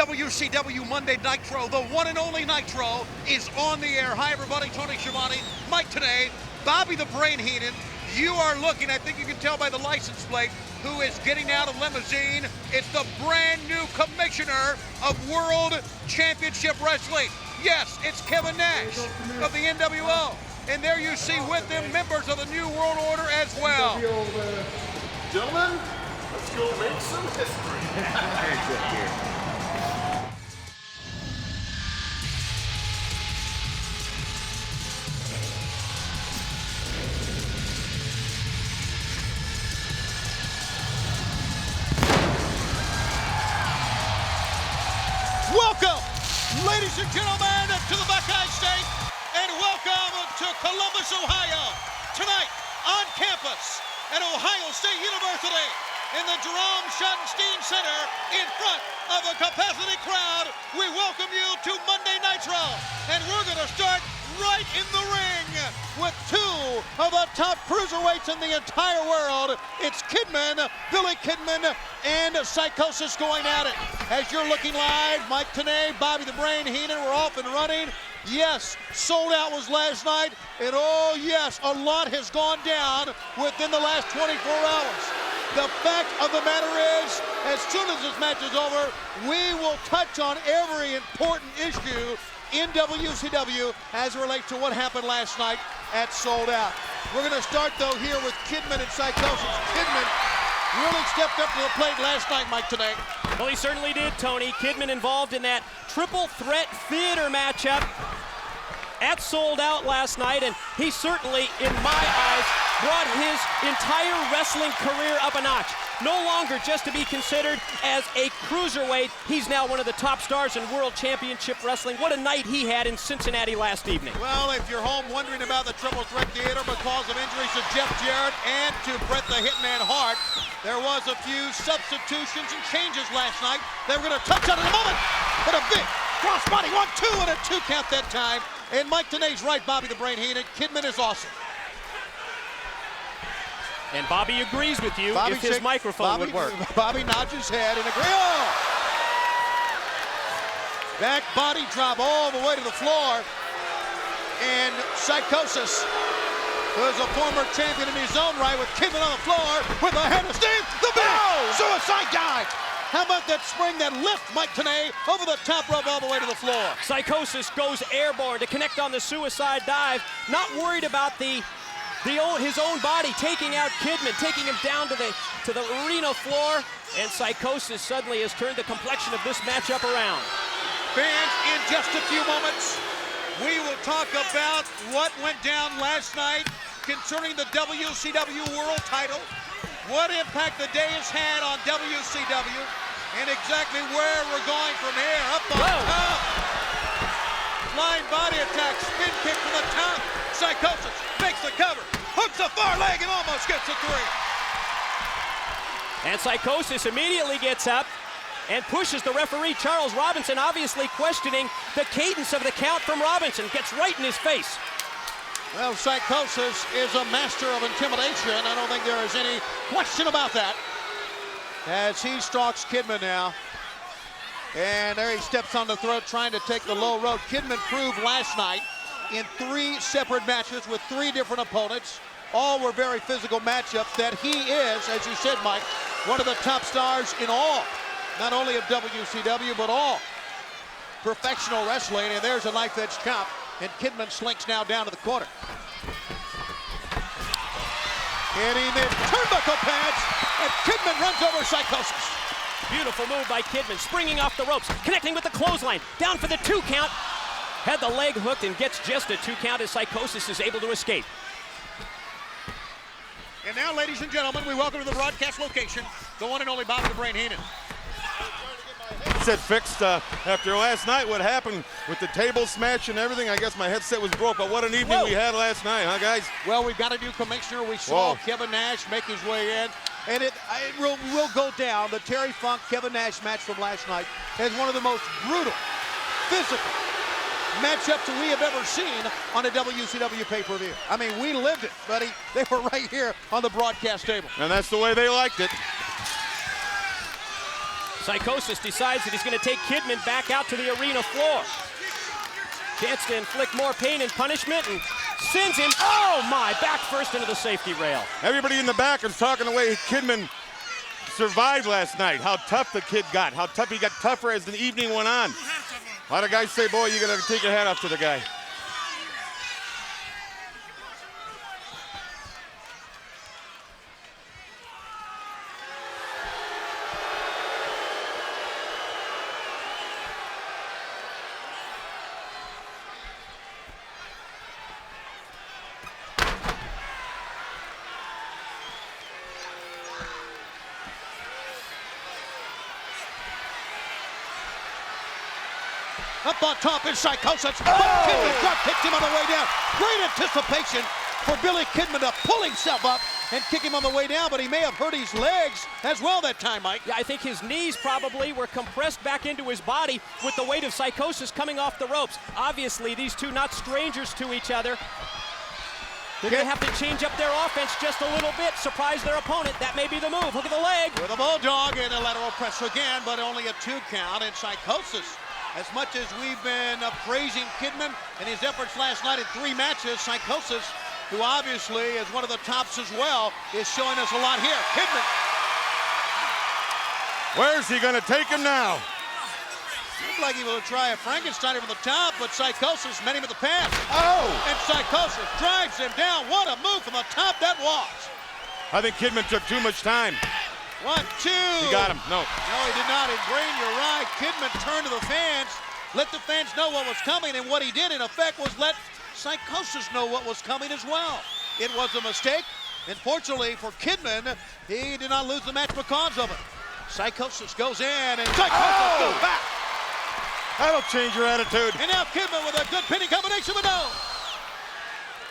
WCW Monday Nitro, the one and only Nitro, is on the air. Hi, everybody. Tony Schiavone, Mike today, Bobby the Brain Heenan. You are looking, I think you can tell by the license plate, who is getting out of limousine. It's the brand new commissioner of World Championship Wrestling. Yes, it's Kevin Nash of the NWO. And there you see with him members of the New World Order as well. Gentlemen, let's go make some history. Welcome, ladies and gentlemen, to the Buckeye State, and welcome to Columbus, Ohio. Tonight on campus at Ohio State University in the Jerome Schottenstein Center in front of a capacity crowd, we welcome you to Monday Nitro, and we're going to start right in the ring with two of the top cruiserweights in the entire world. It's Kidman, Billy Kidman, and Psychosis going at it. As you're looking live, Mike Tenay, Bobby the Brain Heenan, we're off and running. Yes, sold out was last night, and oh yes, a lot has gone down within the last 24 hours. The fact of the matter is, as soon as this match is over, we will touch on every important issue in WCW as it relates to what happened last night at Sold Out. We're going to start, though, here with Kidman and Psychosis. Kidman really stepped up to the plate last night, Mike, today. Well, he certainly did, Tony. Kidman involved in that triple threat theater matchup at Sold Out last night, and he certainly, in my eyes, brought his entire wrestling career up a notch. No longer just to be considered as a cruiserweight, he's now one of the top stars in World Championship Wrestling. What a night he had in Cincinnati last evening. Well, if you're home wondering about the triple threat theater because of injuries to Jeff Jarrett and to Bret the Hitman Hart, there was a few substitutions and changes last night that we're going to touch on in a moment. But a big crossbody 1-2 and a 2 count that time. And Mike Tenay's right, Bobby the Brain Heenan. Kidman is awesome. And Bobby agrees with you if his microphone would work. Bobby nods his head and agrees. Oh! Back body drop all the way to the floor. And Psychosis, who is a former champion in his own right, with Kidman on the floor with a head of steam. The big suicide dive. How about that spring, that lift, Mike Tenay, over the top rope all the way to the floor. Psychosis goes airborne to connect on the suicide dive. Not worried about his own body taking out Kidman, taking him down to the arena floor, and Psychosis suddenly has turned the complexion of this matchup around. Fans, in just a few moments, we will talk about what went down last night concerning the WCW World title, what impact the day has had on WCW, and exactly where we're going from here. Up on top. Flying body attack, spin kick from the top. Psychosis makes the cover, hooks the far leg, and almost gets a 3. And Psychosis immediately gets up and pushes the referee, Charles Robinson, obviously questioning the cadence of the count from Robinson. Gets right in his face. Well, Psychosis is a master of intimidation. I don't think there is any question about that. As he stalks Kidman now. And there he steps on the throat trying to take the low road. Kidman proved last night in 3 separate matches with 3 different opponents. All were very physical matchups that he is, as you said, Mike, one of the top stars in all, not only of WCW, but all professional wrestling. And there's a knife edge chop, and Kidman slinks now down to the corner. Hitting the turnbuckle pads, and Kidman runs over Psychosis. Beautiful move by Kidman, springing off the ropes, connecting with the clothesline, down for the 2 count. Had the leg hooked and gets just a 2 count as Psychosis is able to escape. And now, ladies and gentlemen, we welcome to the broadcast location, the one and only Bobby the Brain Heenan. Headset fixed after last night. What happened with the table smash and everything? I guess my headset was broke, but what an evening we had last night, huh, guys? Well, we've got a new commissioner. We saw Kevin Nash make his way in, and it will go down. The Terry Funk Kevin Nash match from last night as one of the most brutal, physical matchups that we have ever seen on a WCW pay-per-view. I mean, we lived it, buddy. They were right here on the broadcast table. And that's the way they liked it. Psychosis decides that he's going to take Kidman back out to the arena floor. Chance to inflict more pain and punishment, and sends him, oh my, back first into the safety rail. Everybody in the back is talking the way Kidman survived last night, how tough the kid got, how tough he got tougher as the evening went on. A lot of guys say, boy, you got to take your hat off to the guy. Up on top is Psychosis. Kidman drop kicked him on the way down. Great anticipation for Billy Kidman to pull himself up and kick him on the way down, but he may have hurt his legs as well that time, Mike. Yeah, I think his knees probably were compressed back into his body with the weight of Psychosis coming off the ropes. Obviously, these two not strangers to each other. They're going to have to change up their offense just a little bit, surprise their opponent. That may be the move. Look at the leg. With a bulldog and a lateral press again, but only a 2 count, and Psychosis. As much as we've been praising Kidman and his efforts last night in 3 matches, Psychosis, who obviously is one of the tops as well, is showing us a lot here. Kidman. Where's he going to take him now? Seemed like he will try a Frankenstein from the top, but Psychosis met him at the pass. Oh! And Psychosis drives him down. What a move from the top that was. I think Kidman took too much time. 1, 2. He got him. No. No, he did not. And Brain, you're right. Kidman turned to the fans, let the fans know what was coming, and what he did, in effect, was let Psychosis know what was coming as well. It was a mistake, and fortunately for Kidman, he did not lose the match because of it. Psychosis goes in, and Psychosis goes back. That'll change your attitude. And now Kidman with a good pinning combination, but no.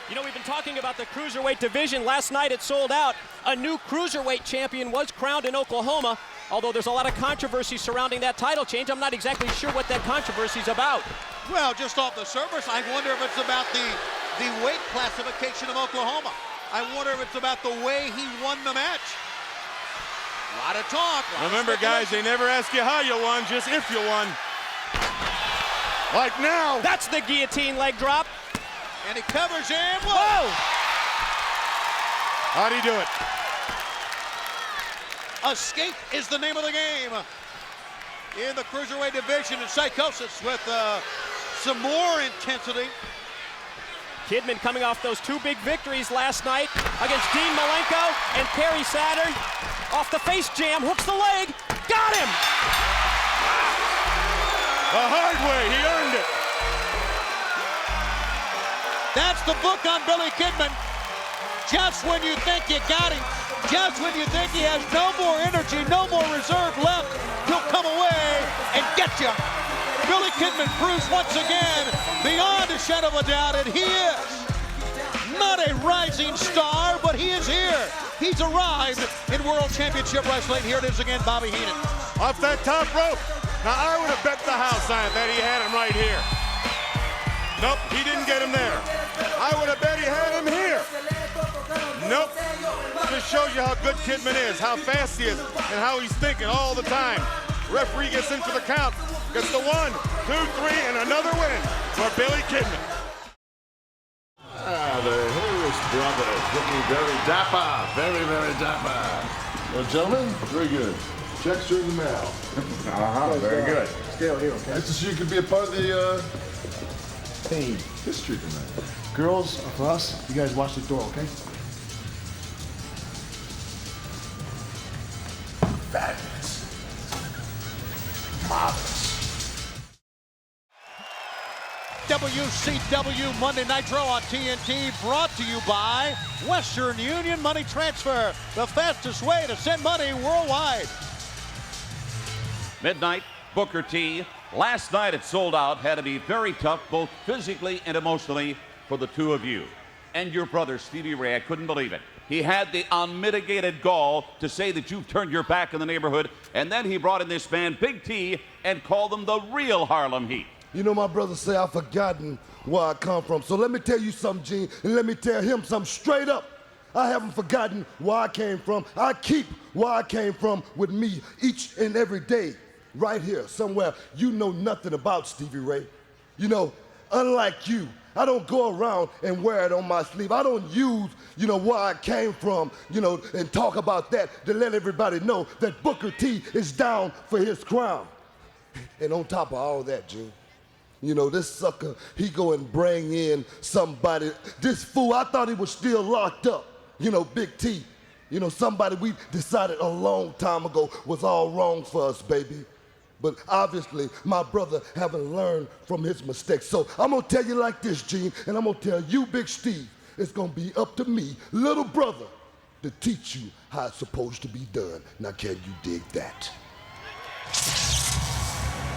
You know, we've been talking about the Cruiserweight division. Last night it sold out. A new Cruiserweight champion was crowned in Oklahoma, although there's a lot of controversy surrounding that title change. I'm not exactly sure what that controversy is about. Well, just off the surface, I wonder if it's about the weight classification of Oklahoma. I wonder if it's about the way he won the match. A lot of talk. Remember, guys, they never ask you how you won, just if you won. Like now. That's the guillotine leg drop. And he covers him. Whoa! How'd he do it? Escape is the name of the game in the Cruiserweight division, and Psychosis with some more intensity. Kidman coming off those 2 big victories last night against Dean Malenko and Perry Saturn. Off the face jam, hooks the leg, got him! The hard way, he earned it. That's the book on Billy Kidman. Just when you think you got him, just when you think he has no more energy, no more reserve left, he'll come away and get you. Billy Kidman proves once again, beyond a shadow of a doubt, that he is not a rising star, but he is here. He's arrived in World Championship Wrestling. Here it is again, Bobby Heenan. Off that top rope. Now, I would have bet the house on it that he had him right here. Nope, he didn't get him there. I would have bet he had him here. Nope. Just shows you how good Kidman is, how fast he is, and how he's thinking all the time. Referee gets in for the count. Gets the 1, 2, 3, and another win for Billy Kidman. The Harris brothers looking very dapper, very, very dapper. Well, gentlemen, very good. Checks are in the mail. Very good. Scale here, okay? Nice to see you could be a part of the pain history tonight. Girls, for us, you guys watch the door, okay? Fabulous. Marvelous. WCW Monday Nitro on TNT, brought to you by Western Union Money Transfer, the fastest way to send money worldwide. Midnight, Booker T. Last night it sold out. Had to be very tough, both physically and emotionally, for the two of you. And your brother, Stevie Ray, I couldn't believe it. He had the unmitigated gall to say that you've turned your back in the neighborhood, and then he brought in this man, Big T, and called them the real Harlem Heat. You know, my brother say I've forgotten where I come from. So let me tell you something, Gene, and let me tell him something straight up. I haven't forgotten where I came from. I keep where I came from with me each and every day. right here, somewhere, you know nothing about Stevie Ray. You know, unlike you, I don't go around and wear it on my sleeve. I don't use, you know, where I came from, you know, and talk about that to let everybody know that Booker T is down for his crown. And on top of all that, Gene, you know, this sucker, he go and bring in somebody. This fool, I thought he was still locked up, you know, Big T. You know, somebody we decided a long time ago was all wrong for us, baby. But obviously, my brother haven't learned from his mistakes. So I'm gonna tell you like this, Gene, and I'm gonna tell you, Big Steve, it's gonna be up to me, little brother, to teach you how it's supposed to be done. Now, can you dig that?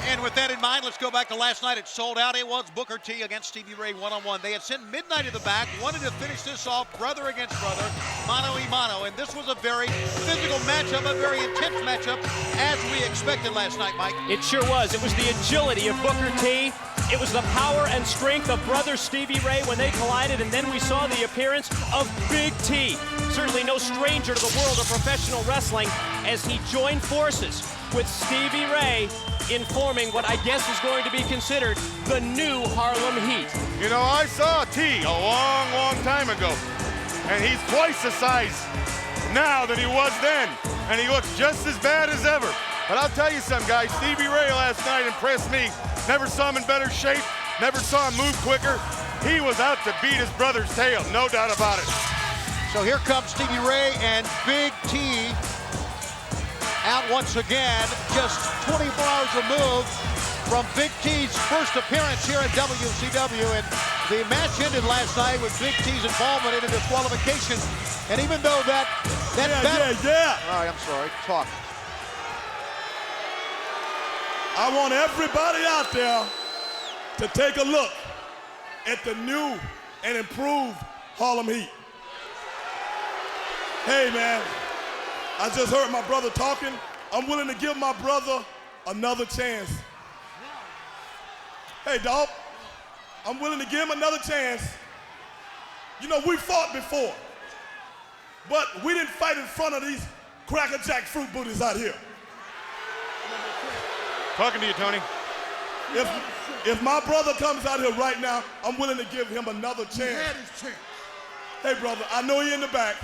And with that in mind, let's go back to last night. It sold out. It was Booker T against Stevie Ray one-on-one. They had sent Midnight to the back, wanted to finish this off brother against brother, mano-a-mano. And this was a very physical matchup, a very intense matchup, as we expected last night, Mike. It sure was. It was the agility of Booker T. It was the power and strength of brother Stevie Ray when they collided, and then we saw the appearance of Big T. Certainly no stranger to the world of professional wrestling, as he joined forces with Stevie Ray in forming what I guess is going to be considered the new Harlem Heat. You know, I saw T a long, long time ago, and he's twice the size now than he was then, and he looks just as bad as ever. But I'll tell you something, guys, Stevie Ray last night impressed me. Never saw him in better shape, never saw him move quicker. He was out to beat his brother's tail, no doubt about it. So here comes Stevie Ray and Big T out once again, just 24 hours removed from Big T's first appearance here at WCW. And the match ended last night with Big T's involvement in a disqualification. And even though that All right, I'm sorry, talk. I want everybody out there to take a look at the new and improved Harlem Heat. Hey, man, I just heard my brother talking. I'm willing to give my brother another chance. Hey, dog, I'm willing to give him another chance. You know, we fought before, but we didn't fight in front of these Cracker Jack fruit booties out here. Talking to you, Tony. If my brother comes out here right now, I'm willing to give him another chance. He had his chance. Hey, brother, I know you're in the back.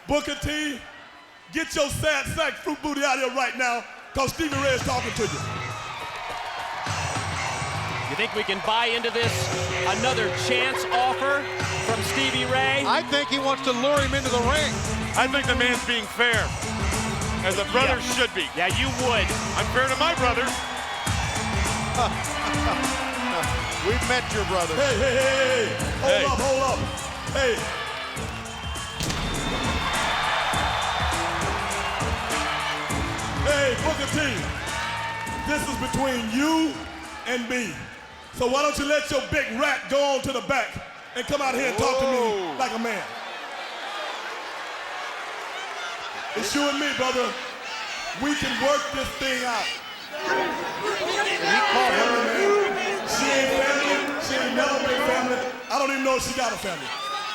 Booker T, get your sad sack fruit booty out here right now, because Stevie Ray is talking to you. You think we can buy into this another chance offer from Stevie Ray? I think he wants to lure him into the ring. I think the man's being fair, as a brother should be. Yeah, you would. I'm fair to my brother. We've met your brother. Hey. Hold up. Hey. Hey, Booker T, this is between you and me. So why don't you let your big rat go on to the back and come out here and talk to me like a man. It's you and me, brother. We can work this thing out. He called her. She ain't family. She ain't never been family. I don't even know if she got a family.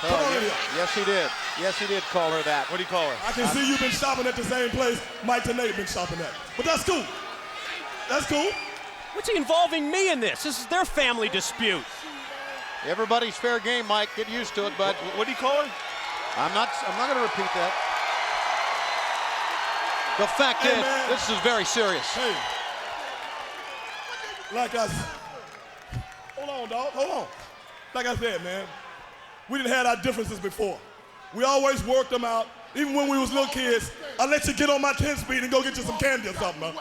Come on in here. Yes, he did. Yes, he did call her that. What do you call her? I can see you've been shopping at the same place Mike Tenay been shopping at. But that's cool. That's cool. What's he involving me in this? This is their family dispute. Everybody's fair game, Mike. Get used to it, but What do you call her? I'm not going to repeat that. The fact Hey, is, man. this is very serious. Hey. Like I said, hold on, dog. Hold on. Like I said, man, we didn't have our differences before. We always worked them out. Even when we was little kids, I let you get on my 10-speed and go get you some candy or something, man.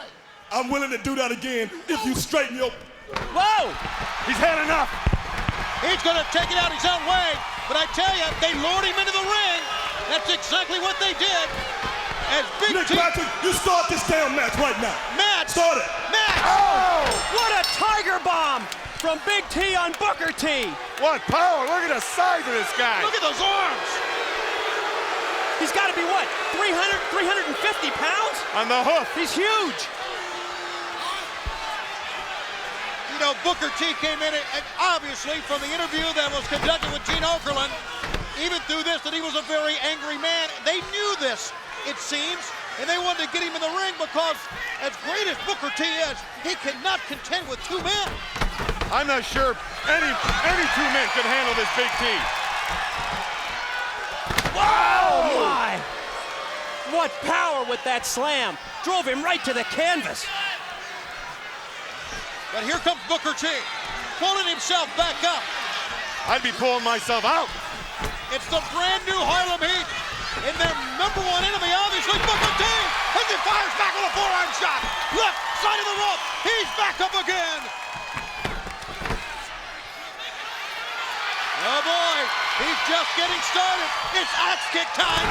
I'm willing to do that again if you straighten your... Whoa! He's had enough. He's going to take it out his own way, but I tell you, they lured him into the ring. That's exactly what they did. As Big Nick T... Patrick, you start this damn match right now. Match! Start it. Match! Oh! What a tiger bomb from Big T on Booker T. What power. Look at the size of this guy. Look at those arms! He's got to be what, 350 pounds? On the hoof. He's huge. You know, Booker T came in, and obviously from the interview that was conducted with Gene Okerlund, even through this, that he was a very angry man. They knew this, it seems, and they wanted to get him in the ring because, as great as Booker T is, he cannot contend with two men. I'm not sure any two men could handle this Big T. Oh my! What power with that slam. Drove him right to the canvas. But here comes Booker T, pulling himself back up. I'd be pulling myself out. It's the brand new Harlem Heat. And their number one enemy, obviously, Booker T. As he fires back with a forearm shot. Left side of the rope. He's back up again. Oh boy, he's just getting started. It's axe kick time.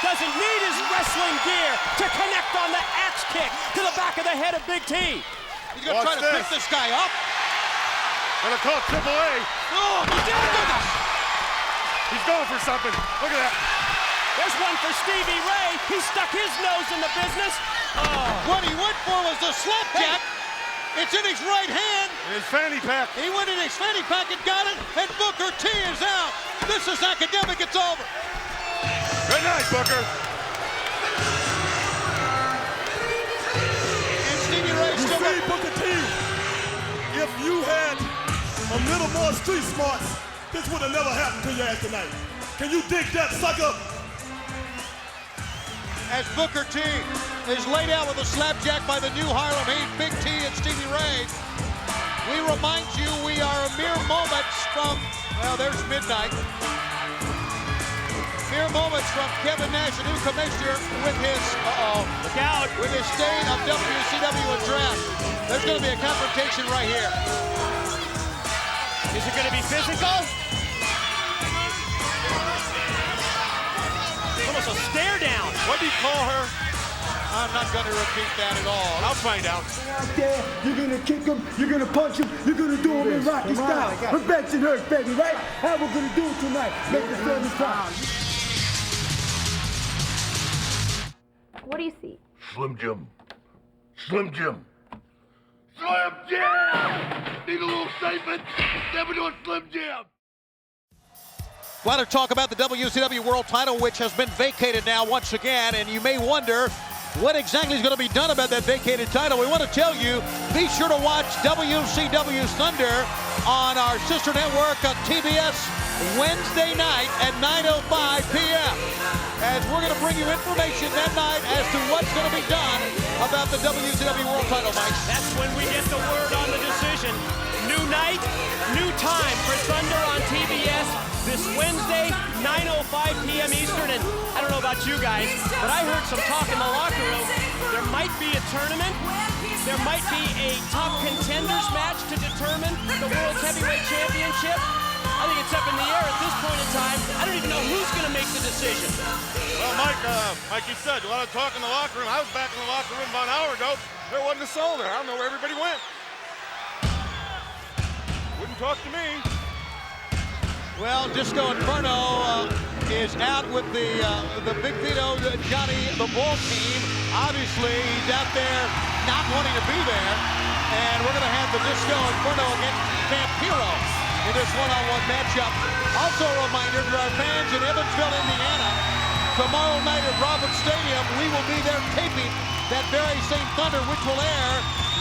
Doesn't need his wrestling gear to connect on the axe kick to the back of the head of Big T. He's gonna try to pick this guy up. Gonna call Triple A. Oh, my goodness. He's going for something. Look at that. There's one for Stevie Ray. He stuck his nose in the business. Oh. What he went for was the slapjack. It's in his right hand. In his fanny pack. He went in his fanny pack and got it, and Booker T is out. This is academic. It's over. Good night, Booker. And Stevie Ray still See, Booker T, if you had a little more street smarts, this would have never happened to your ass tonight. Can you dig that, sucker? as Booker T is laid out with a slapjack by the new Harlem Heat, Big T and Stevie Ray. We remind you we are a mere moments from, well, there's midnight. Mere moments from Kevin Nash, the new commissioner, with his, look out, with his state of WCW address. There's going to be a confrontation right here. Is it going to be physical? Almost a stare down. What did he call her? I'm not going to repeat that at all. I'll find out. Out there, you're gonna kick him, you're gonna punch him, you're gonna do him in Rocky style. Prevention hurts, baby, right? How we gonna do it tonight? Make the family proud. What do you see? Slim Jim. Slim Jim. Slim Jim! Need a little statement? Never doing Slim Jim. Want to talk about the WCW World Title, which has been vacated now once again, and you may wonder what exactly is going to be done about that vacated title. We want to tell you, be sure to watch WCW Thunder on our sister network on TBS Wednesday night at 9:05 p.m. as we're going to bring you information that night as to what's going to be done about the WCW World Title, Mike. That's when we get the word on the decision. New night, new time for Thunder on TBS this Wednesday, 9:05 p.m. Eastern. And I don't know about you guys, but I heard some talk in the locker room. There might be a tournament. There might be a top contenders match to determine the World's Heavyweight Championship. I think it's up in the air at this point in time. I don't even know who's going to make the decision. Well, Mike, like you said, a lot of talk in the locker room. I was back in the locker room about an hour ago. There wasn't a soul there. I don't know where everybody went. Wouldn't talk to me. Well, Disco Inferno is out with the Big Vito, Johnny the Bull team. Obviously, he's out there not wanting to be there. And we're going to have the Disco Inferno against Vampiro in this one-on-one matchup. Also a reminder to our fans in Evansville, Indiana, tomorrow night at Roberts Stadium, we will be there taping that very same Thunder, which will air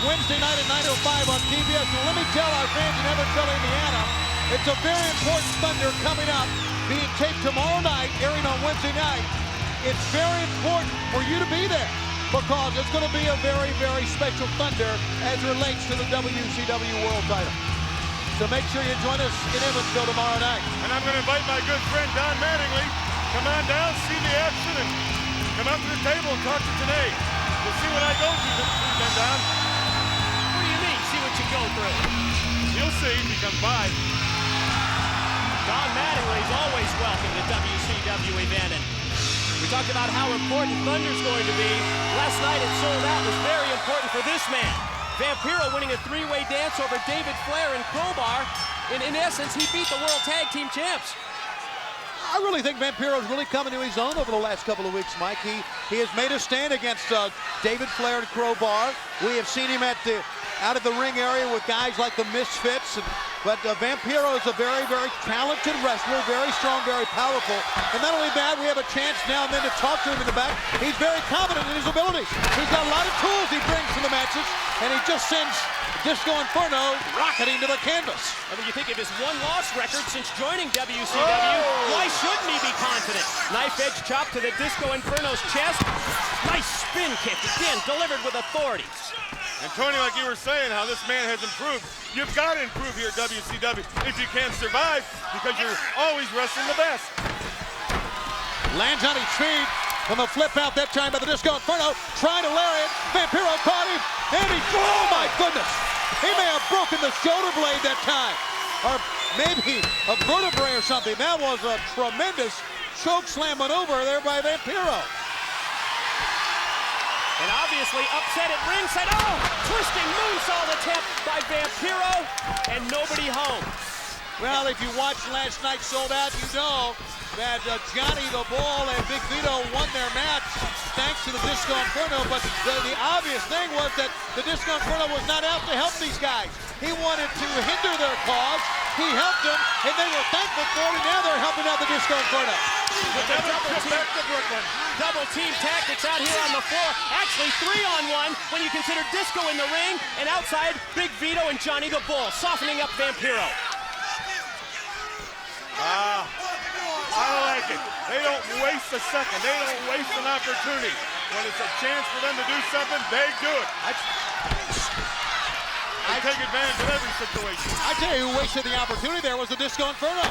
Wednesday night at 9:05 on TBS. So let me tell our fans in Evansville, Indiana, it's a very important Thunder coming up, being taped tomorrow night, airing on Wednesday night. It's very important for you to be there because it's going to be a very, very special Thunder as it relates to the WCW World Title. So make sure you join us in Evansville tomorrow night. And I'm going to invite my good friend Don Mattingly. Come on down, see the action, and come out to the table and talk to today. We'll see what I go through this weekend, Don. What do you mean, see what you go through? You'll see if he comes by. Don Mattingly is always welcome to WCW event. And we talked about how important Thunder's going to be. Last night it sold out was very important for this man. Vampiro winning a three-way dance over David Flair and Crowbar. And in essence, he beat the World Tag Team Champs. I really think Vampiro's really coming to his own over the last couple of weeks, Mike. He has made a stand against David Flair and Crowbar. We have seen him out at the ring area with guys like the Misfits and But Vampiro is a very, very talented wrestler, very strong, very powerful. And not only that, we have a chance now and then to talk to him in the back. He's very confident in his abilities. He's got a lot of tools he brings to the matches, and he just sends Disco Inferno rocketing to the canvas. And when you think of his one-loss record since joining WCW, why shouldn't he be confident? Knife edge chop to the Disco Inferno's chest. Nice spin kick, again, delivered with authority. And Tony, like you were saying, how this man has improved. You've got to improve here at WCW if you can survive, because you're always wrestling the best. Lands on his feet from the flip out that time by the Disco Inferno. Trying to lariat. Vampiro caught him. And he, oh my goodness. He may have broken the shoulder blade that time. Or maybe a vertebrae or something. That was a tremendous choke slam maneuver there by Vampiro. And obviously upset at ringside. Oh, twisting moonsault attempt by Vampiro, and nobody home. Well, if you watched last night Sold Out, you know that Johnny the Bull and Big Vito won their match thanks to the Disco Inferno, but the obvious thing was that the Disco Inferno was not out to help these guys. He wanted to hinder their cause. He helped them, and they were thankful for it, and now they're helping out the Disco Inferno. With the double team tactics out here on the floor. Actually 3-on-1 when you consider Disco in the ring, and outside Big Vito and Johnny the Bull, softening up Vampiro. I like it. They don't waste a second. They don't waste an opportunity. When it's a chance for them to do something, they do it. They take advantage of every situation. I tell you who wasted the opportunity there was the Disco Inferno.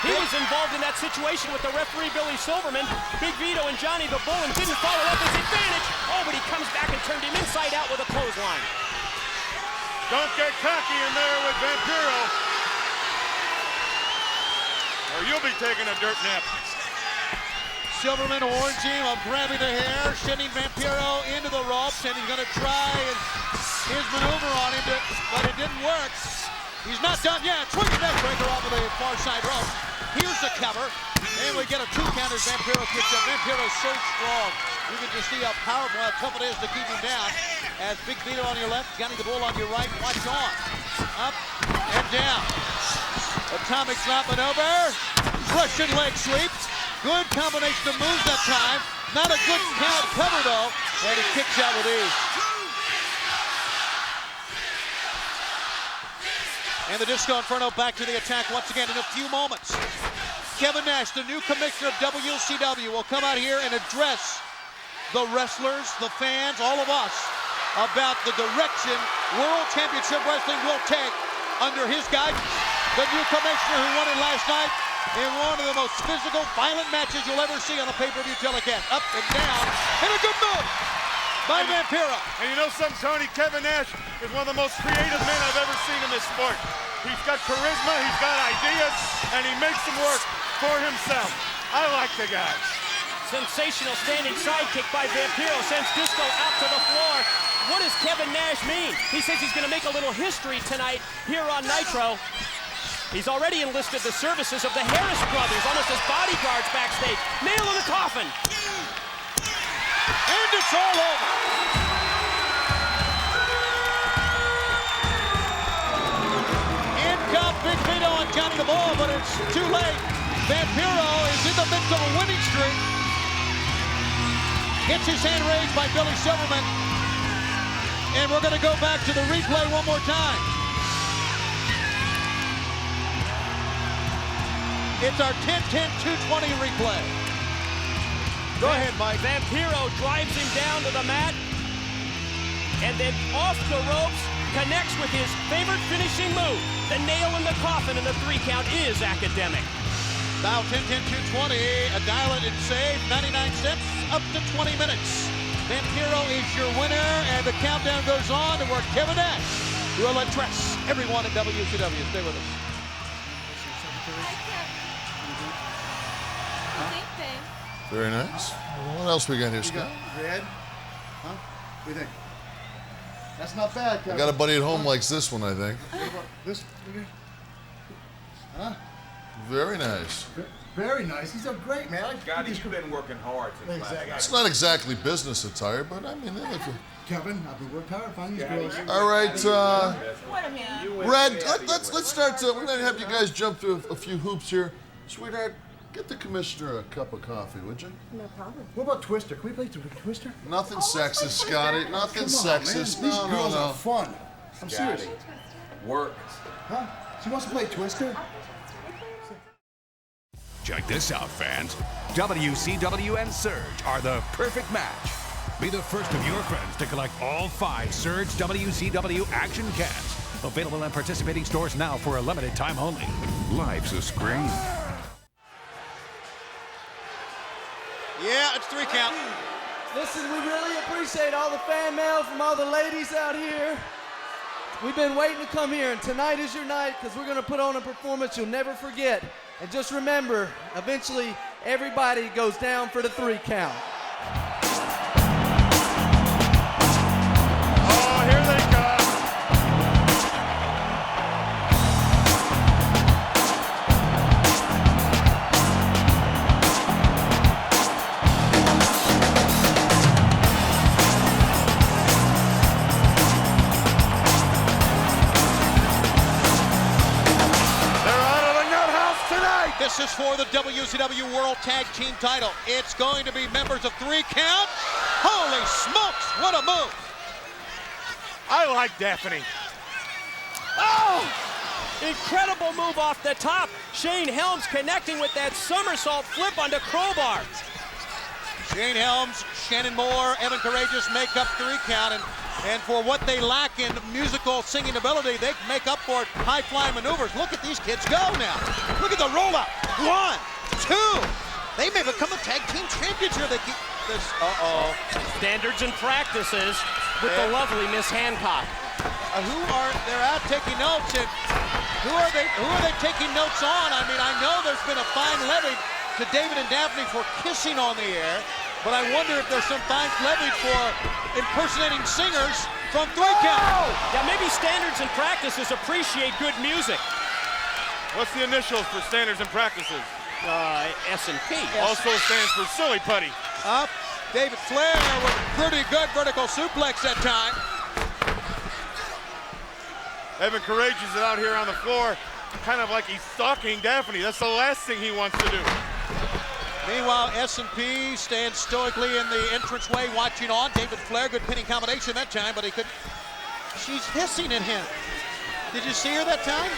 He was involved in that situation with the referee, Billy Silverman. Big Vito and Johnny the Bull, and didn't follow up his advantage. Oh, but he comes back and turned him inside out with a clothesline. Don't get cocky in there with Vampiro, or you'll be taking a dirt nap. Silverman oranging, grabbing the hair, sending Vampiro into the ropes, and he's going to try his maneuver on him, but it didn't work. He's not done yet. Swinging neck breaker off of the far side rope. Here's the cover, and we get a 2 count as Vampiro kicks up. Vampiro's so strong. You can just see how powerful, how tough it is to keep him down. As Big Vito on your left, Johnny the Bull on your right. Watch on. Up and down. Atomic drop maneuver. Russian leg sweep. Good combination of moves that time. Not a good count cover though. And he kicks out with ease. And the Disco Inferno back to the attack once again in a few moments. Kevin Nash, the new commissioner of WCW, will come out here and address the wrestlers, the fans, all of us, about the direction World Championship Wrestling will take under his guidance. The new commissioner who won it last night in one of the most physical, violent matches you'll ever see on a pay-per-view telecast. Up and down, and a good move by Vampiro. And you know something, Tony? Kevin Nash is one of the most creative men I've ever seen in this sport. He's got charisma, he's got ideas, and he makes them work for himself. I like the guy. Sensational standing sidekick by Vampiro sends Disco out to the floor. What does Kevin Nash mean? He says he's going to make a little history tonight here on Nitro. He's already enlisted the services of the Harris brothers, almost as bodyguards backstage. Nail in the coffin. And it's all over. In come Big Vito and Johnny the Bull, but it's too late. Vampiro is in the midst of a winning streak. Gets his hand raised by Billy Silverman. And we're going to go back to the replay one more time. It's our 10-10-220 replay. Go ahead, Mike. Vampiro drives him down to the mat, and then off the ropes, connects with his favorite finishing move. The nail in the coffin, and the 3 count is academic. Now 10-10-220, a dial it and save, 99 cents, up to 20 minutes. Vampiro is your winner, and the countdown goes on to where Kevin Nash will address everyone at WCW. Stay with us. Very nice. Well, what else we got here, Scott? Red? Huh? What do you think? That's not bad, Kevin. I got a buddy at home likes this one, I think. This? Huh? Very nice. Very nice. He's a great man. God, he's been working hard since last night. It's not exactly business attire, but I mean, Kevin, I've been working hard finding these girls. All right, Red, let's start. We're going to have you guys jump through a few hoops here. Sweetheart, get the commissioner a cup of coffee, would you? No problem. What about Twister? Can we play Twister? Nothing sexist, Scotty. Nothing sexist. Man. These girls no. are fun. I'm serious. Work. Huh? She wants to play Twister? Check this out, fans. WCW and Surge are the perfect match. Be the first of your friends to collect all 5 Surge WCW action cans. Available in participating stores now for a limited time only. Life's a scream. Yeah, it's 3 count. Listen, we really appreciate all the fan mail from all the ladies out here. We've been waiting to come here, and tonight is your night because we're going to put on a performance you'll never forget. And just remember, eventually, everybody goes down for the 3 count. Oh, here they come. This is for the WCW World Tag Team title. It's going to be members of 3 count. Holy smokes, what a move. I like Daphne. Oh! Incredible move off the top. Shane Helms connecting with that somersault flip onto Crowbar. Shane Helms, Shannon Moore, Evan Courageous make up 3 count, and for what they lack in musical singing ability, they make up for it high-flying maneuvers. Look at these kids go now. Look at the rollout. 1, 2. They may become the tag team champions here. They keep this. Standards and practices with the lovely Miss Hancock. They're out taking notes, and who are they taking notes on? I mean, I know there's been a fine levied to David and Daphne for kissing on the air, but I wonder if there's some fines levied for impersonating singers from 3 count. Yeah, maybe standards and practices appreciate good music. What's the initials for standards and practices? S&P. Also stands for silly putty. Up, David Flair with pretty good vertical suplex that time. Evan Courageous is out here on the floor, kind of like he's stalking Daphne. That's the last thing he wants to do. Meanwhile, S&P stands stoically in the entranceway watching on. David Flair, good pinning combination that time, but he could. She's hissing at him. Did you see her that time?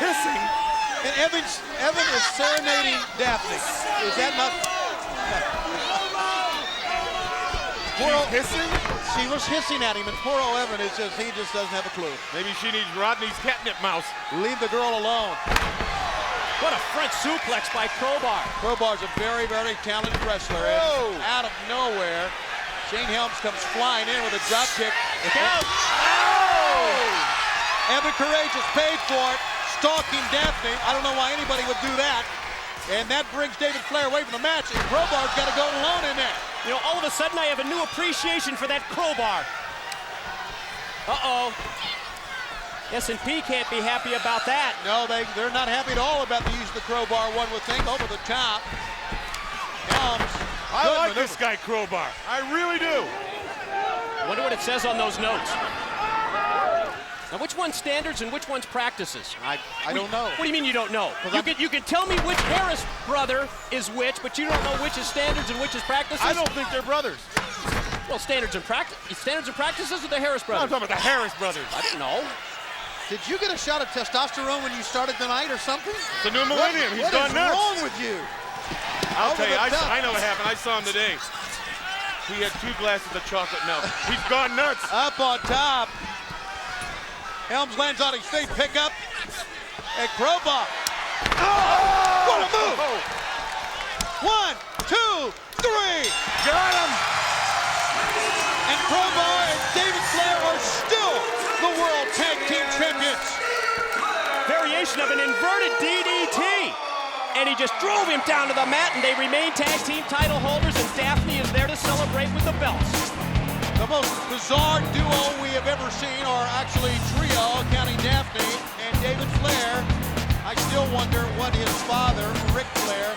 Hissing? And Evan is serenading Daphne. Is that not? She's hissing? She was hissing at him, and poor old Evan is just, he just doesn't have a clue. Maybe she needs Rodney's catnip mouse. Leave the girl alone. What a front suplex by Crowbar. Crowbar's a very, very talented wrestler. And out of nowhere, Shane Helms comes flying in with a drop kick. Evan Courageous paid for it, stalking Daphne. I don't know why anybody would do that. And that brings David Flair away from the match, and Crowbar's got to go alone in there. You know, all of a sudden I have a new appreciation for that Crowbar. S&P can't be happy about that. No, they're not happy at all about the use of the Crowbar, one would think, over the top. Helms. I like this guy, Crowbar. I really do. Wonder what it says on those notes. Now, which one's standards and which one's practices? I don't know. What do you mean you don't know? You can tell me which Harris brother is which, but you don't know which is standards and which is practices? I don't think they're brothers. Well, standards and practices or the Harris brothers? I'm talking about the Harris brothers. I don't know. Did you get a shot of testosterone when you started the night or something? It's the new millennium. He's gone nuts. What is wrong with you? I'll tell you, I know what happened. I saw him today. He had 2 glasses of chocolate milk. He's gone nuts. Up on top. Helms lands on his feet, pick up, and Crowbar. Oh! What a move! 1, 2, 3. Got him! And Crowbar and David Flair are still the World Tag Team Champions. Variation of an inverted DDT. And he just drove him down to the mat, and they remain tag team title holders, and Daphne is there to celebrate with the belts. The most bizarre duo we have ever seen, or actually trio, counting Daphne and David Flair. I still wonder what his father, Ric Flair,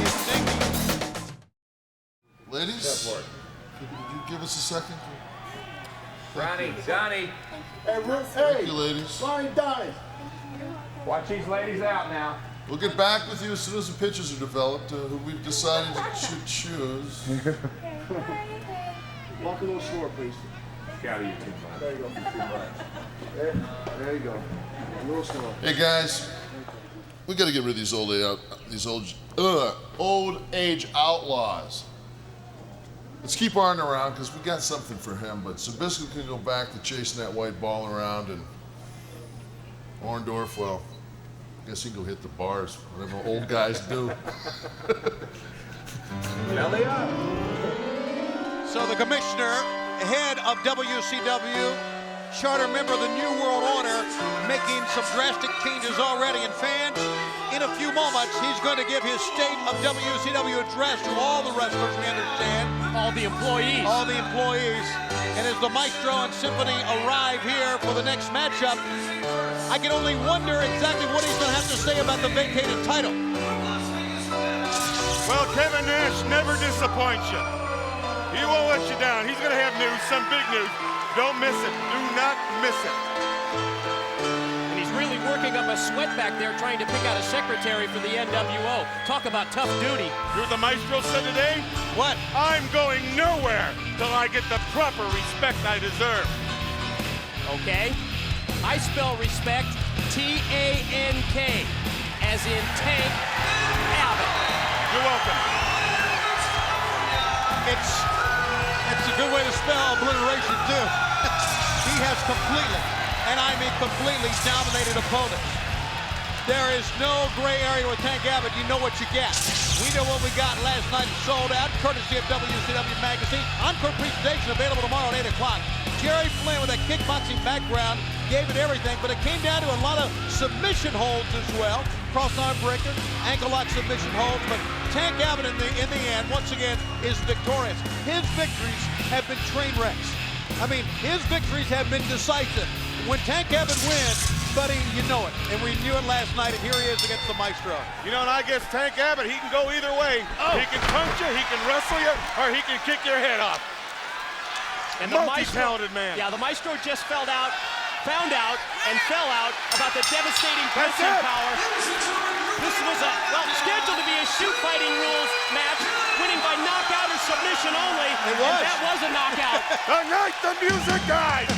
is thinking. Ladies, Could you give us a second? Ronnie, Donnie. Thank you, ladies. Ronnie, Donnie. Watch these ladies out now. We'll get back with you as soon as the pictures are developed, who we've decided to choose. Walk a little slower, please. Got you too much. There you go. There you go. A little slower. Hey guys, we got to get rid of these old age outlaws. Let's keep Arn around because we got something for him. But Zabisco can go back to chasing that white ball around, and Orndorff, well, I guess he can go hit the bars, whatever old guys do. Belly up. So the commissioner, head of WCW, charter member of the New World Order, making some drastic changes already. And fans, in a few moments, he's going to give his state of WCW address to all the wrestlers, we understand. All the employees. All the employees. And as the Maestro and Symphony arrive here for the next matchup, I can only wonder exactly what he's going to have to say about the vacated title. Well, Kevin Nash never disappoints you. He won't let you down. He's going to have news, some big news. Don't miss it. Do not miss it. And he's really working up a sweat back there trying to pick out a secretary for the NWO. Talk about tough duty. You're the Maestro said today? What? I'm going nowhere till I get the proper respect I deserve. Okay? I spell respect T-A-N-K, as in Tank Abbott. You're welcome. It's a good way to spell obliteration, too. He has completely, and I mean completely, dominated opponents. There is no gray area with Tank Abbott. You know what you get. We know what we got last night. Sold out, courtesy of WCW Magazine. Encore presentation available tomorrow at 8 o'clock. Jerry Flynn with a kickboxing background gave it everything, but it came down to a lot of submission holds as well. Cross arm breaker, ankle lock submission holds, but Tank Abbott in the end, once again, is victorious. His victories have been train wrecks. I mean, his victories have been decisive. When Tank Abbott wins, buddy, you know it. And we knew it last night, and here he is against the Maestro. You know, and I guess Tank Abbott, he can go either way. Oh. He can punch you, he can wrestle you, or he can kick your head off. And the multi-talented man. Yeah, the Maestro just found out and fell out about the devastating punching power. This was scheduled to be a shoot fighting rules match, winning by knockout or submission only. It was. And that was a knockout. Tonight, the music guy.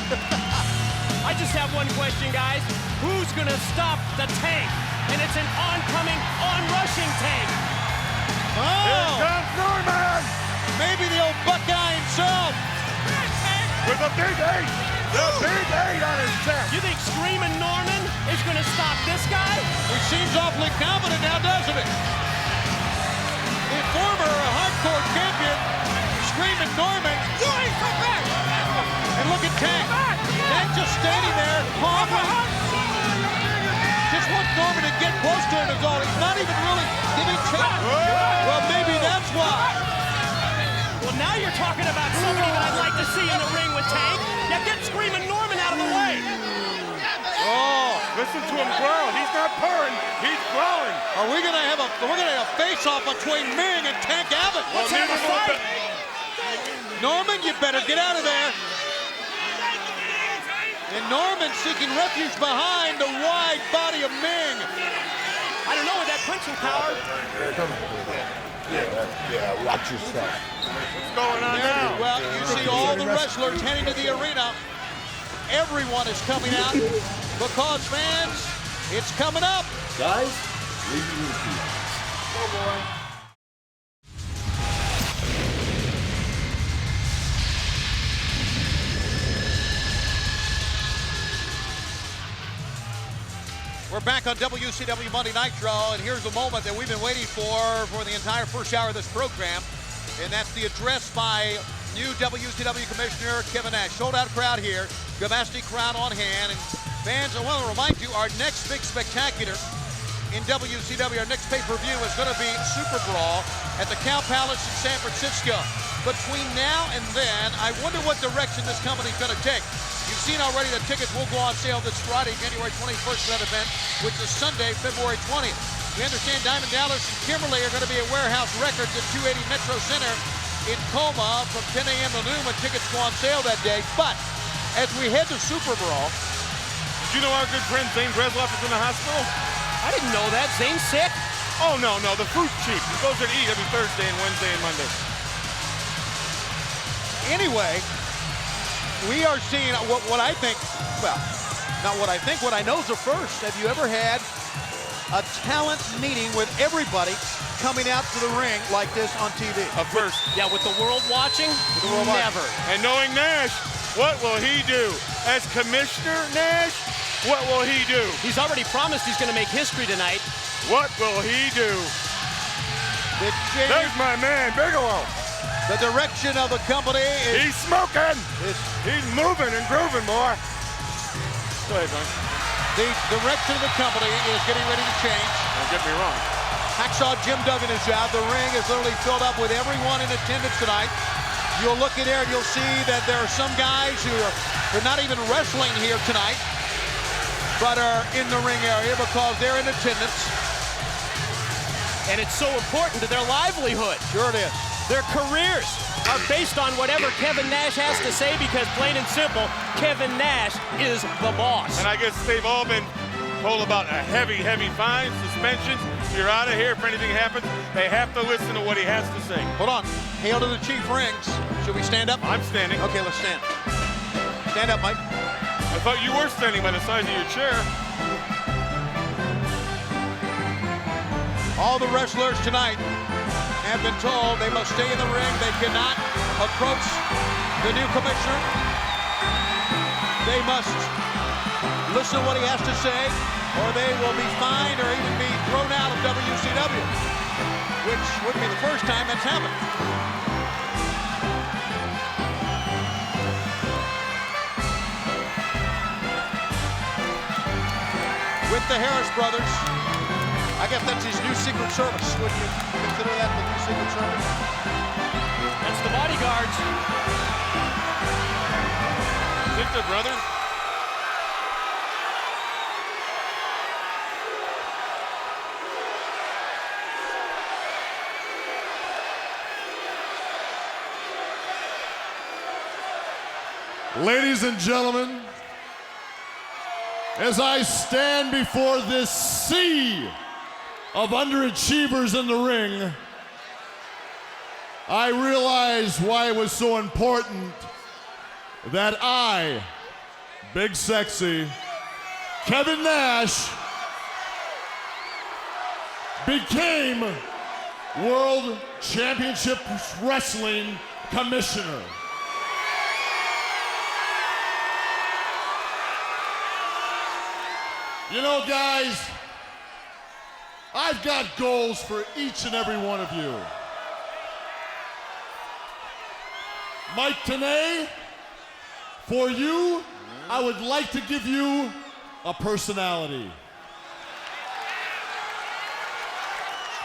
I just have one question, guys. Who's gonna stop the Tank? And it's an oncoming, on-rushing Tank. Oh! Here comes Norman! Maybe the old Buckeye himself. With a big 8. The big 8 on his chest. You think Screamin' Norman is gonna stop this guy? He seems awfully confident now, doesn't he? The former hardcore champion, Screamin' Norman. And look at Tank. Tank just standing there, hovering. Just wants Norman to get close to him is all. He's not even really giving chance. Well, maybe that's why. Well, now you're talking about somebody that I'd like to see in the ring with Tank. Yeah, get Screamin' Norman out of the way. Oh, listen to him growl. He's not purring. He's growling. Are we gonna have a face-off between Ming and Tank Abbott? Let's have a fight. Norman, you better get out of there. And Norman seeking refuge behind the wide body of Ming. I don't know with that punching power. Yeah, watch yourself. What's going on now? Well, you see all the wrestlers heading to the arena. Everyone is coming out because, fans, it's coming up. Guys, leave me with you. Oh, boy. We're back on WCW Monday Nitro, and here's the moment that we've been waiting for the entire first hour of this program, and that's the address by new WCW Commissioner Kevin Nash. Sold out crowd here, capacity crowd on hand, and fans, I want to remind you, our next big spectacular in WCW, our next pay-per-view is going to be Super Brawl at the Cow Palace in San Francisco. Between now and then, I wonder what direction this company's going to take. You've seen already that tickets will go on sale this Friday, January 21st for that event, which is Sunday, February 20th. We understand Diamond Dallas and Kimberly are going to be at Warehouse Records at 280 Metro Center in Coma from 10 a.m. to noon when tickets go on sale that day. But as we head to Super Brawl, Do you know our good friend Zane Bresloff is in the hospital? I didn't know that. Zane's sick? Oh, no. The food's cheap. He goes there to eat every Thursday and Wednesday and Monday. anyway, we are seeing what I think, well, not what I think, what I know is a first. Have you ever had a talent meeting with everybody coming out to the ring like this on TV? A first. Yeah, with the world watching? Never. And knowing Nash, what will he do? As Commissioner Nash, what will he do? He's already promised he's going to make history tonight. What will he do? There's my man, Bigelow. The direction of the company is... He's smoking. He's moving and grooving, boy. Go ahead, John. The direction of the company is getting ready to change. Don't get me wrong. Hacksaw Jim Duggan is out. The ring is literally filled up with everyone in attendance tonight. You'll look in there and you'll see that there are some guys who are not even wrestling here tonight, but are in the ring area because they're in attendance. And it's so important to their livelihood. Sure it is. Their careers are based on whatever Kevin Nash has to say because, plain and simple, Kevin Nash is the boss. And I guess they've all been told about a heavy fine, suspensions. You're out of here if anything happens. They have to listen to what he has to say. Hold on. Hail to the Chief Rings. Should we stand up? I'm standing. Okay, let's stand. Stand up, Mike. I thought you were standing by the size of your chair. All the wrestlers tonight have been told they must stay in the ring. They cannot approach the new commissioner. They must listen to what he has to say, or they will be fined or even be thrown out of WCW, which would be the first time that's happened. With the Harris brothers, I guess that's his new Secret Service. Would you consider that the new Secret Service? That's the bodyguards. Think they're brothers? Ladies and gentlemen, as I stand before this sea of underachievers in the ring, I realize why it was so important that I, Big Sexy, Kevin Nash, became World Championship Wrestling Commissioner. You know, guys, I've got goals for each and every one of you. Mike Tenay, for you, I would like to give you a personality.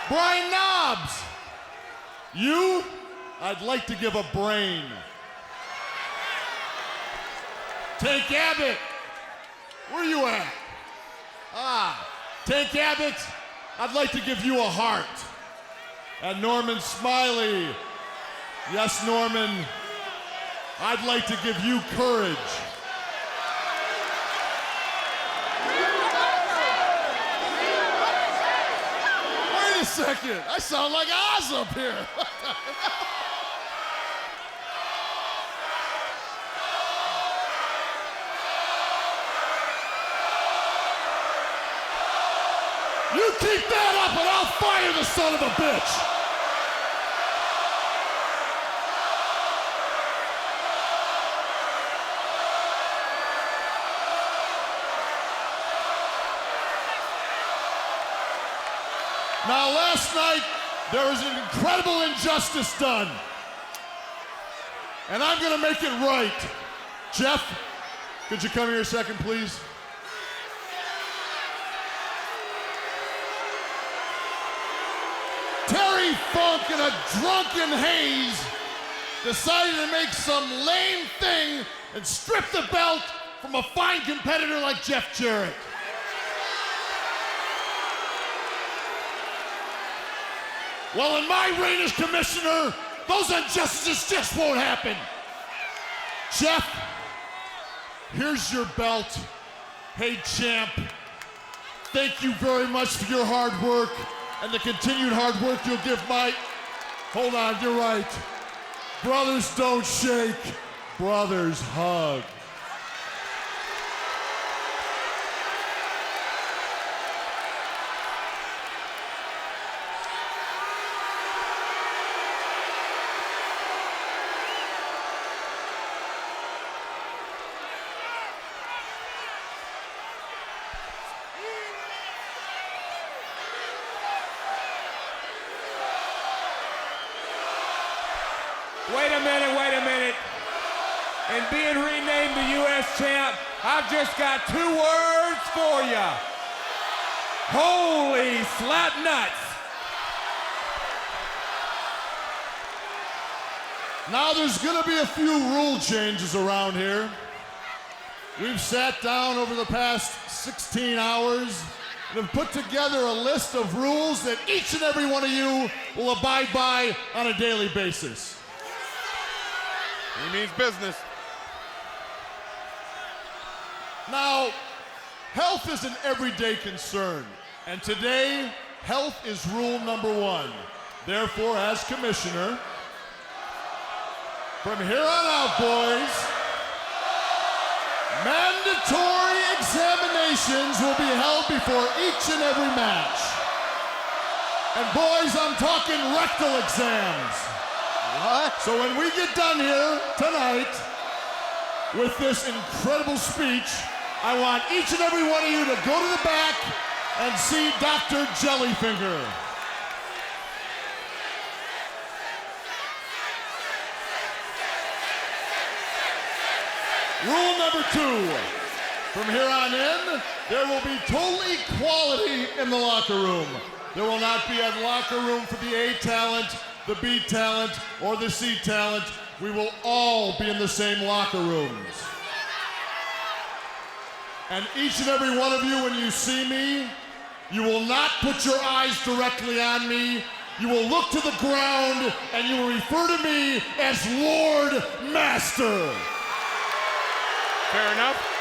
Brian Knobs, you, I'd like to give a brain. Tank Abbott, where you at? Tank Abbott, I'd like to give you a heart. And Norman Smiley, yes, Norman, I'd like to give you courage. Wait a second, I sound like Oz up here. You keep that up and I'll fire the son of a bitch. Now, last night, there was an incredible injustice done. And I'm gonna make it right. Jeff, could you come here a second, please? Terry Funk in a drunken haze decided to make some lame thing and strip the belt from a fine competitor like Jeff Jarrett. Well, in my reign as commissioner, Those injustices just won't happen. Jeff, here's your belt. Hey, champ, thank you very much for your hard work and the continued hard work you'll give Mike. Hold on, you're right. Brothers don't shake, brothers hug. Wait a minute. And being renamed the U.S. champ, I've just got 2 words for you. Holy slap nuts. Now there's gonna be a few rule changes around here. We've sat down over the past 16 hours and have put together a list of rules that each and every one of you will abide by on a daily basis. He means business. Now, health is an everyday concern, and today, health is rule number 1. Therefore, as commissioner, from here on out, boys, mandatory examinations will be held before each and every match. And boys, I'm talking rectal exams. What? So when we get done here tonight with this incredible speech, I want each and every one of you to go to the back and see Dr. Jellyfinger. Rule number 2. From here on in, there will be total equality in the locker room. There will not be a locker room for the A talent, the B talent, or the C talent. We will all be in the same locker rooms. And each and every one of you, when you see me, you will not put your eyes directly on me. You will look to the ground and you will refer to me as Lord Master. Fair enough.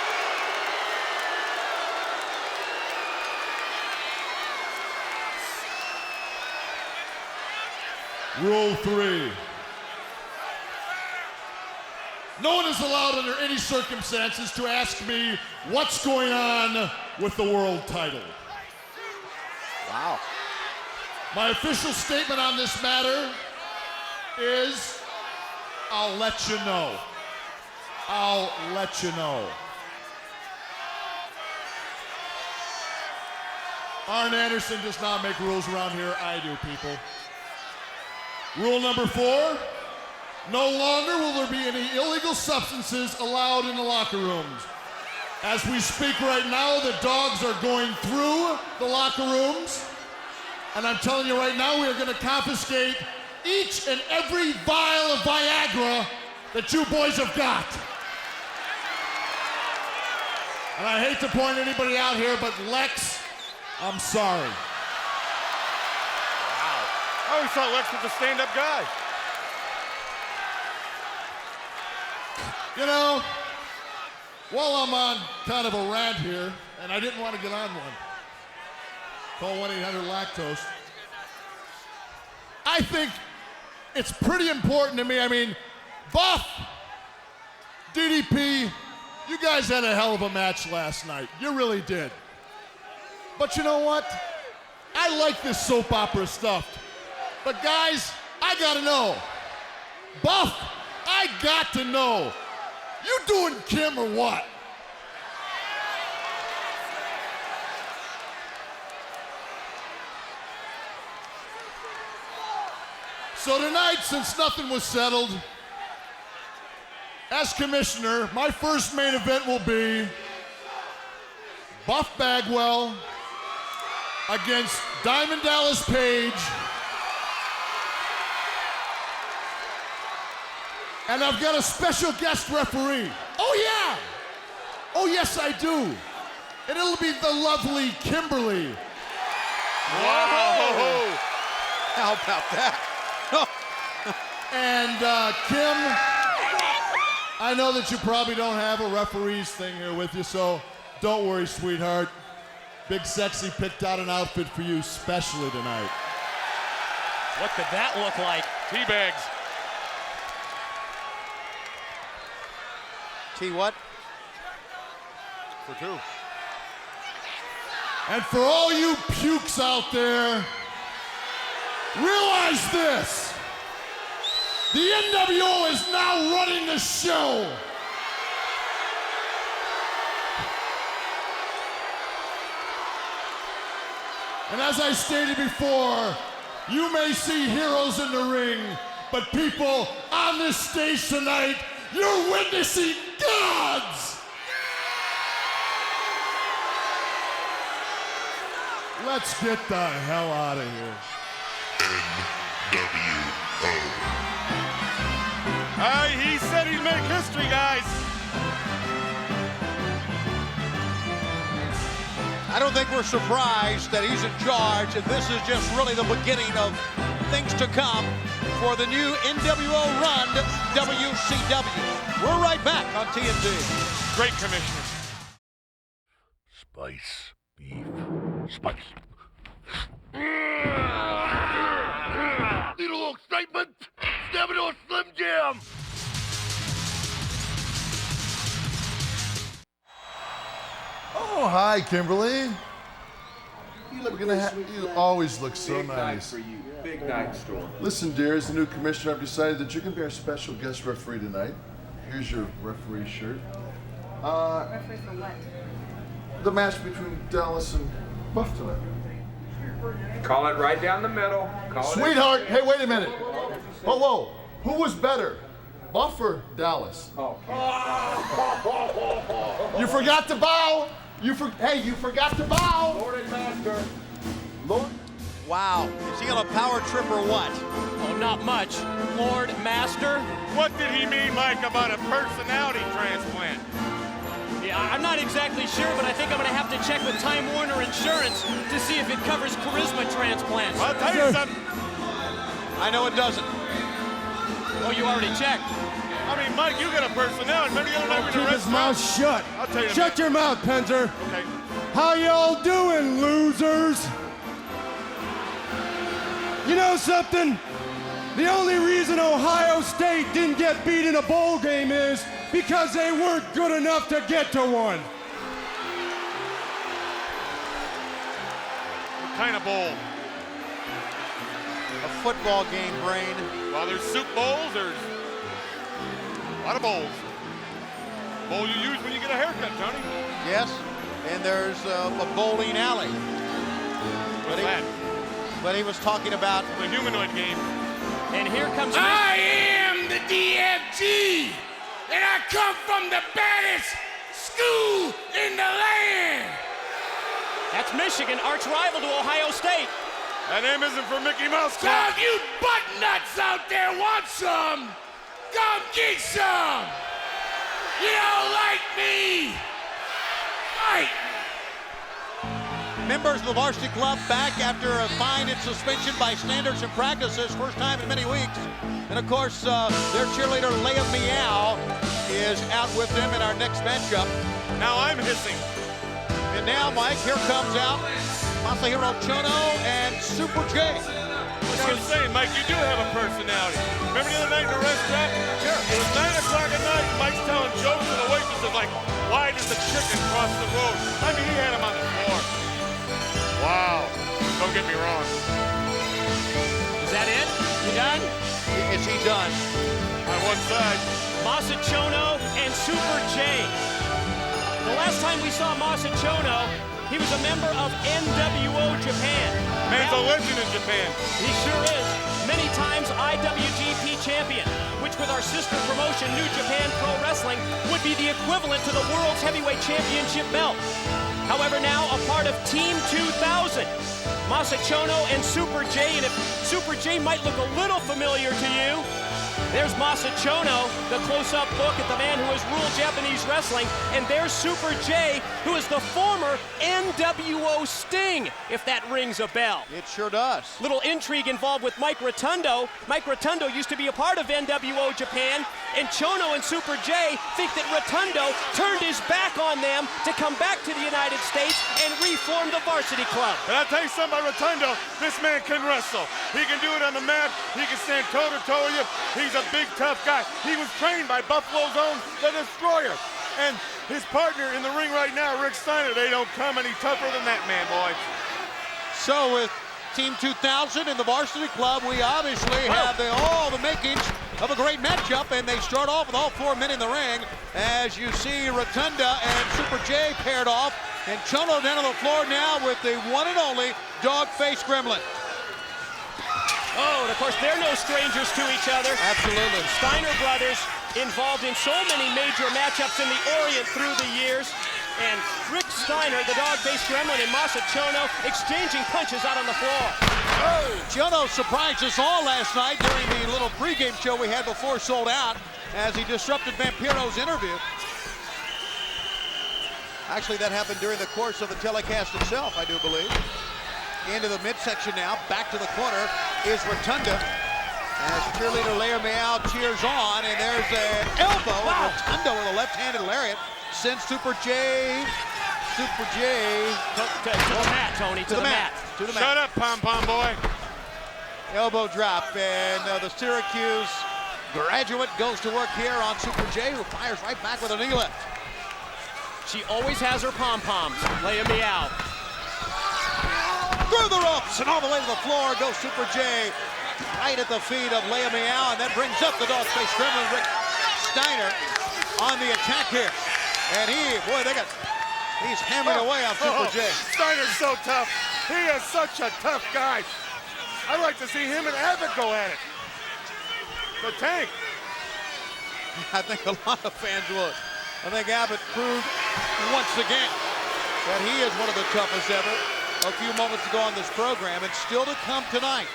Rule 3. No one is allowed under any circumstances to ask me what's going on with the world title. Wow. My official statement on this matter is, I'll let you know. I'll let you know. Arn Anderson does not make rules around here. I do, people. Rule number 4, no longer will there be any illegal substances allowed in the locker rooms. As we speak right now, the dogs are going through the locker rooms. And I'm telling you right now, we are going to confiscate each and every vial of Viagra that you boys have got. And I hate to point anybody out here, but Lex, I'm sorry. I always thought Lex was a stand-up guy. You know, while I'm on kind of a rant here, and I didn't want to get on one, call 1-800-LACTOSE. I think it's pretty important to me. I mean, Buff, DDP, you guys had a hell of a match last night. You really did. But you know what? I like this soap opera stuff. But guys, I gotta know. Buff, I got to know. You doing Kim or what? So tonight, since nothing was settled, as commissioner, my first main event will be Buff Bagwell against Diamond Dallas Page. And I've got a special guest referee. Oh yeah! Oh yes, I do. And it'll be the lovely Kimberly. Whoa! How about that? And Kim, I know that you probably don't have a referee's thing here with you, so don't worry, sweetheart. Big Sexy picked out an outfit for you specially tonight. What could that look like? Teabags. T what? For two. And for all you pukes out there, realize this. The NWO is now running the show. And as I stated before, you may see heroes in the ring, but people on this stage tonight, you're witnessing gods! Let's get the hell out of here. He said he'd make history, guys. I don't think we're surprised that he's in charge, and this is just really the beginning of things to come for the new NWO run WCW. We're right back on TNT. Great commissioner. Spice. Beef. Spice. Need a little excitement? Step into a Slim Jim! Oh, hi, Kimberly. You always look so Big night nice. for you. Big night, Storm. Listen, dear, as the new commissioner, I've decided that you're going to be our special guest referee tonight. Here's your referee shirt. Referee for what? The match between Dallas and Buff tonight. Call it right down the middle. Call Sweetheart, hey, wait a minute. Whoa, whoa. Who was better, Buff or Dallas? Oh. You forgot to bow. You forgot to bow. Lord and Master. Lord. Wow. Is he on a power trip or what? Oh, not much. Lord Master. What did he mean, Mike, about a personality transplant? Yeah, I'm not exactly sure, but I think I'm going to have to check with Time Warner Insurance to see if it covers charisma transplants. I'll tell you something. I know it doesn't. Oh, you already checked. I mean, Mike, you got a personality. Remember the other night we were in a Keep his mouth restaurant? shut. I'll tell you in a Shut your mouth, Penzer. Okay. How y'all doing, losers? You know something? The only reason Ohio State didn't get beat in a bowl game is because they weren't good enough to get to one. What kind of bowl? A football game, Brain. Well, there's soup bowls, there's a lot of bowls. Bowl you use when you get a haircut, Tony. Yes, and there's a bowling alley. What's that? But he was talking about The humanoid game. And here comes I am the DFG, and I come from the baddest school in the land. That's Michigan, arch rival to Ohio State. That name isn't for Mickey Mouse So Club. if you butt nuts out there want some, come get some. You don't like me. Fight. members of the varsity club back after a fine and suspension by standards and practices, first time in many weeks. And of course, their cheerleader, Leia Meow, is out with them in our next matchup. Now I'm hissing. And now, Mike, here comes out Masahiro Chono and Super J. That's what I'm saying, Mike, you do have a personality. Remember the other night in the restaurant? Sure. It was 9 o'clock at night, Mike's telling jokes to the waitresses like, why does the chicken cross the road? I mean, he had him on the floor. Wow. Don't get me wrong. Is that it? You done? Is he done? On one side. Masachono and Super J. The last time we saw Masachono, he was a member of NWO Japan. Man's a legend in Japan. He sure is. Many times IWGP champion, which with our sister promotion, New Japan Pro Wrestling, would be the equivalent to the World's Heavyweight Championship belt. However, now a part of Team 2000. Masachono and Super J, and if Super J might look a little familiar to you, There's Masachono, the close-up look at the man who has ruled Japanese wrestling. And there's Super J, who is the former NWO Sting, if that rings a bell. It sure does. Little intrigue involved with Mike Rotundo. Mike Rotundo used to be a part of NWO Japan, and Chono and Super J think that Rotundo turned his back on them to come back to the United States and reform the Varsity Club. But I'll tell you something about Rotundo, this man can wrestle. He can do it on the mat. He can stand toe-to-toe with you. He's a big, tough guy. He was trained by Buffalo's own The Destroyer. And his partner in the ring right now, Rick Steiner, they don't come any tougher than that man, boys. So with Team 2000 in the Varsity Club, we obviously have all the makings of a great matchup, and they start off with all 4 men in the ring. As you see Rotunda and Super J paired off, and Chono down on the floor now with the one and only dog-faced gremlin. Oh, and of course, they're no strangers to each other. Absolutely. Steiner brothers involved in so many major matchups in the Orient through the years. And Rick Steiner, the dog-faced gremlin, and Masachono exchanging punches out on the floor. Oh, Chono surprised us all last night during the little pregame show we had before Sold Out as he disrupted Vampiro's interview. Actually, that happened during the course of the telecast itself, I do believe. Into the midsection now, back to the corner is Rotunda. As cheerleader Leia Meow cheers on, and there's an elbow. Wow. Rotunda with a left-handed lariat sends Super J to the mat, Tony, to the mat. To the mat. Shut up, pom-pom boy. Elbow drop, and the Syracuse graduate goes to work here on Super J, who fires right back with a knee lift. She always has her pom-poms, Leia Meow. Through the ropes and all the way to the floor goes Super J, right at the feet of Leia Meow, and that brings up the dog-faced gremlin Rick Steiner on the attack here. And he's hammering away on Super J. Steiner's so tough. He is such a tough guy. I'd like to see him and Abbott go at it. The Tank. I think a lot of fans would. I think Abbott proved once again that he is one of the toughest ever. A few moments ago on this program, and still to come tonight.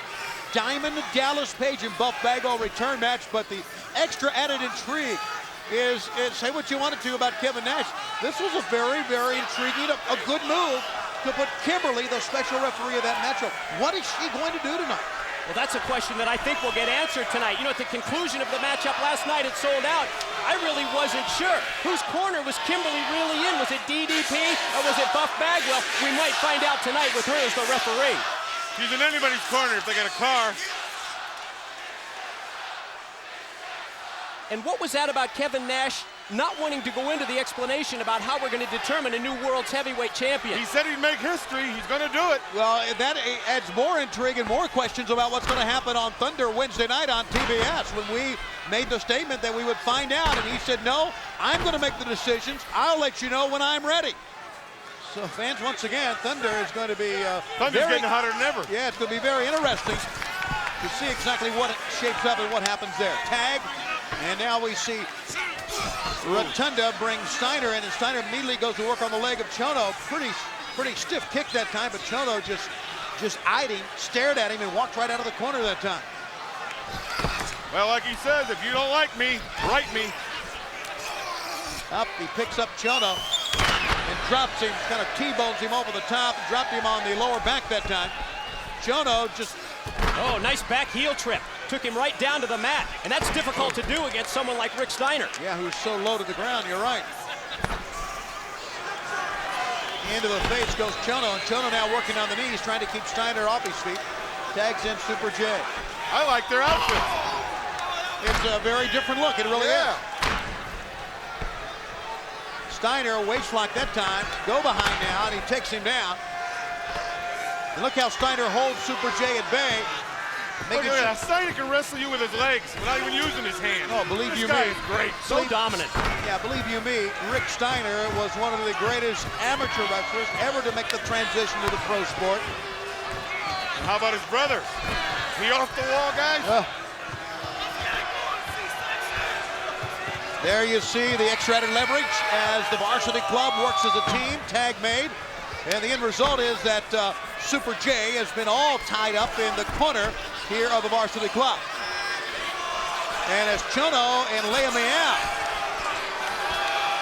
Diamond Dallas Page and Buff Bagwell return match, but the extra added intrigue is say what you wanted to about Kevin Nash. This was a very, very intriguing, a good move to put Kimberly, the special referee of that matchup. What is she going to do tonight? Well, that's a question that I think will get answered tonight. You know, at the conclusion of the matchup last night, it Sold Out. I really wasn't sure. Whose corner was Kimberly really in? Was it DDP or was it Buff Bagwell? We might find out tonight with her as the referee. She's in anybody's corner if they got a car. And what was that about Kevin Nash not wanting to go into the explanation about how we're going to determine a new world's heavyweight champion? He said he'd make history. He's going to do it. Well, that adds more intrigue and more questions about what's going to happen on Thunder Wednesday night on TBS when we made the statement that we would find out. And he said, no, I'm going to make the decisions. I'll let you know when I'm ready. So fans, once again, Thunder is going to be Thunder's getting hotter than ever. Yeah, it's going to be very interesting to see exactly what it shapes up and what happens there. Tag, and now we see Rotunda brings Steiner in, and Steiner immediately goes to work on the leg of Chono. Pretty stiff kick that time, but Chono just eyed him, stared at him, and walked right out of the corner that time. Well, like he says, if you don't like me, write me. Up, he picks up Chono and drops him, kind of T-bones him over the top, and dropped him on the lower back that time. Chono just... Oh, nice back heel trip. Took him right down to the mat, and that's difficult to do against someone like Rick Steiner. Yeah, who's so low to the ground, you're right. Into the face goes Chono, and Chono now working on the knees, trying to keep Steiner off his feet. Tags in Super J. I like their outfits. It's a very different look, it really is. Steiner, waist lock that time, go behind now, and he takes him down. And look how Steiner holds Super J at bay. Look at that. Steiner can wrestle you with his legs without even using his hands. Oh, believe you me. This guy is great. So dominant. Yeah, believe you me, Rick Steiner was one of the greatest amateur wrestlers ever to make the transition to the pro sport. And how about his brother? Is he off the wall, guys? There you see the extra added leverage as the Varsity Club works as a team, tag made. And the end result is that Super J has been all tied up in the corner here of the Varsity Club. And as Chono and Leame out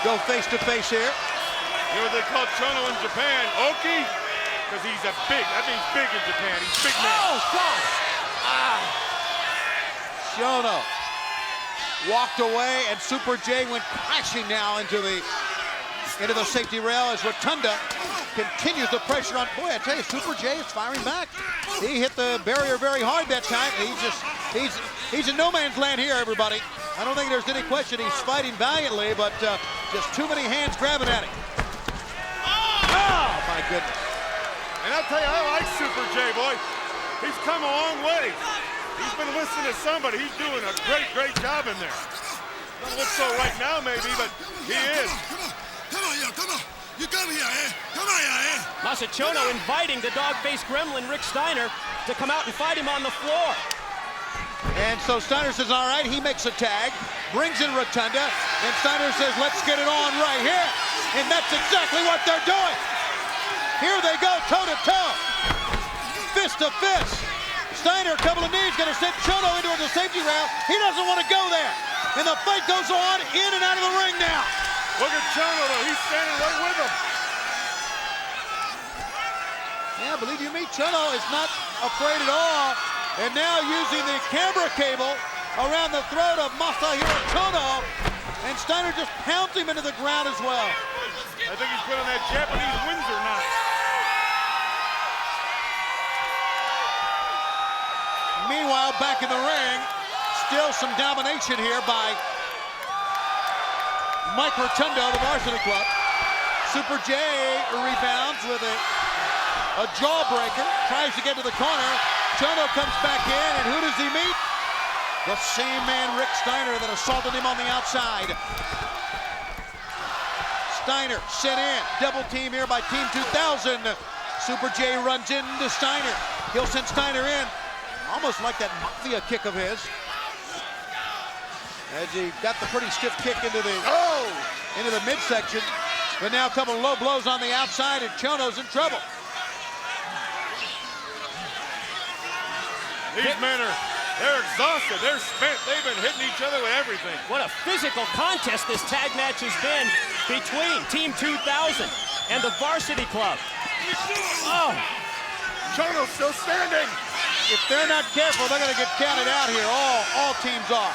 go face to face here. You know what they call Chono in Japan? Oki? Because he's a big, I think he's big in Japan. He's big man. Oh, God! Chono walked away, and Super J went crashing now into the safety rail as Rotunda continues the pressure on. Boy, I tell you, Super J is firing back. He hit the barrier very hard that time. He's in no man's land here, everybody. I don't think there's any question he's fighting valiantly, but just too many hands grabbing at him. Oh, my goodness. And I'll tell you, I like Super J, boy. He's come a long way. He's been listening to somebody. He's doing a great job in there. Doesn't look so right now, maybe, but he is. Come on, yo, come on. You come here, eh? Come on, eh? Masachono inviting the dog-faced gremlin Rick Steiner to come out and fight him on the floor. And so Steiner says, all right, he makes a tag, brings in Rotunda, and Steiner says, let's get it on right here. And that's exactly what they're doing. Here they go, toe-to-toe, fist to fist. Steiner, a couple of knees, gonna send Chono into the safety rail. He doesn't want to go there. And the fight goes on in and out of the ring now. Look at Chono, though. He's standing right with him. Yeah, believe you me, Chono is not afraid at all. And now using the camera cable around the throat of Masahiro Chono. And Steiner just pounds him into the ground as well. I think he's put on that Japanese Windsor knot. Meanwhile, back in the ring, still some domination here by Mike Rotunda of the Varsity Club. Super J rebounds with a jawbreaker, tries to get to the corner. Chono comes back in, and who does he meet? The same man, Rick Steiner, that assaulted him on the outside. Steiner sent in, double team here by Team 2000. Super J runs into Steiner. He'll send Steiner in, almost like that mafia kick of his. As he got the pretty stiff kick into the midsection. But now a couple of low blows on the outside, and Chono's in trouble. These men they're exhausted, they're spent, they've been hitting each other with everything. What a physical contest this tag match has been between Team 2000 and the Varsity Club. Oh, Chono's still standing. If they're not careful, they're gonna get counted out here, all teams are.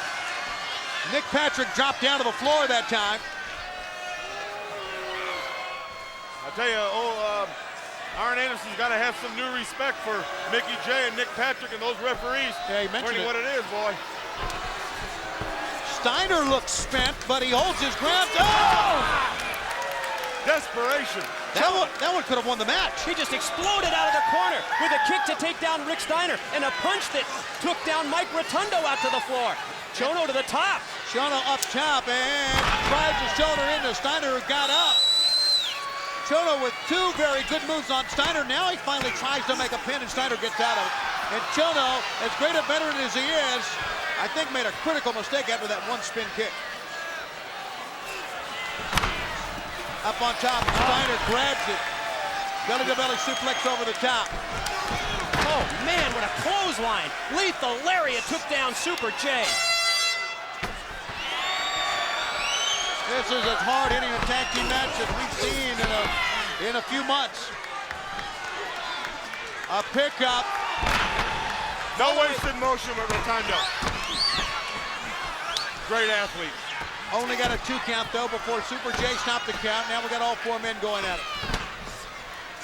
Nick Patrick dropped down to the floor that time. I tell you, Arn Anderson's got to have some new respect for Mickey J and Nick Patrick and those referees. Yeah, he mentioned what it is, boy. Steiner looks spent, but he holds his ground. Oh! Desperation. That one could have won the match. He just exploded out of the corner with a kick to take down Rick Steiner and a punch that took down Mike Rotundo out to the floor. Chono to the top. Chono up top and drives his shoulder into Steiner, who got up. Chono with two very good moves on Steiner. Now he finally tries to make a pin, and Steiner gets out of it. And Chono, as great a veteran as he is, I think made a critical mistake after that one spin kick. Up on top, Steiner grabs it. Belly-to-belly suplex over the top. Oh, man, what a clothesline. Lethal Lariat took down Super J. This is as hard-hitting a tag team match as we've seen in a few months. A pickup. No wasted motion with Rotundo. Great athlete. Only got a 2 count, though, before Super J stopped the count. Now we got all 4 men going at it.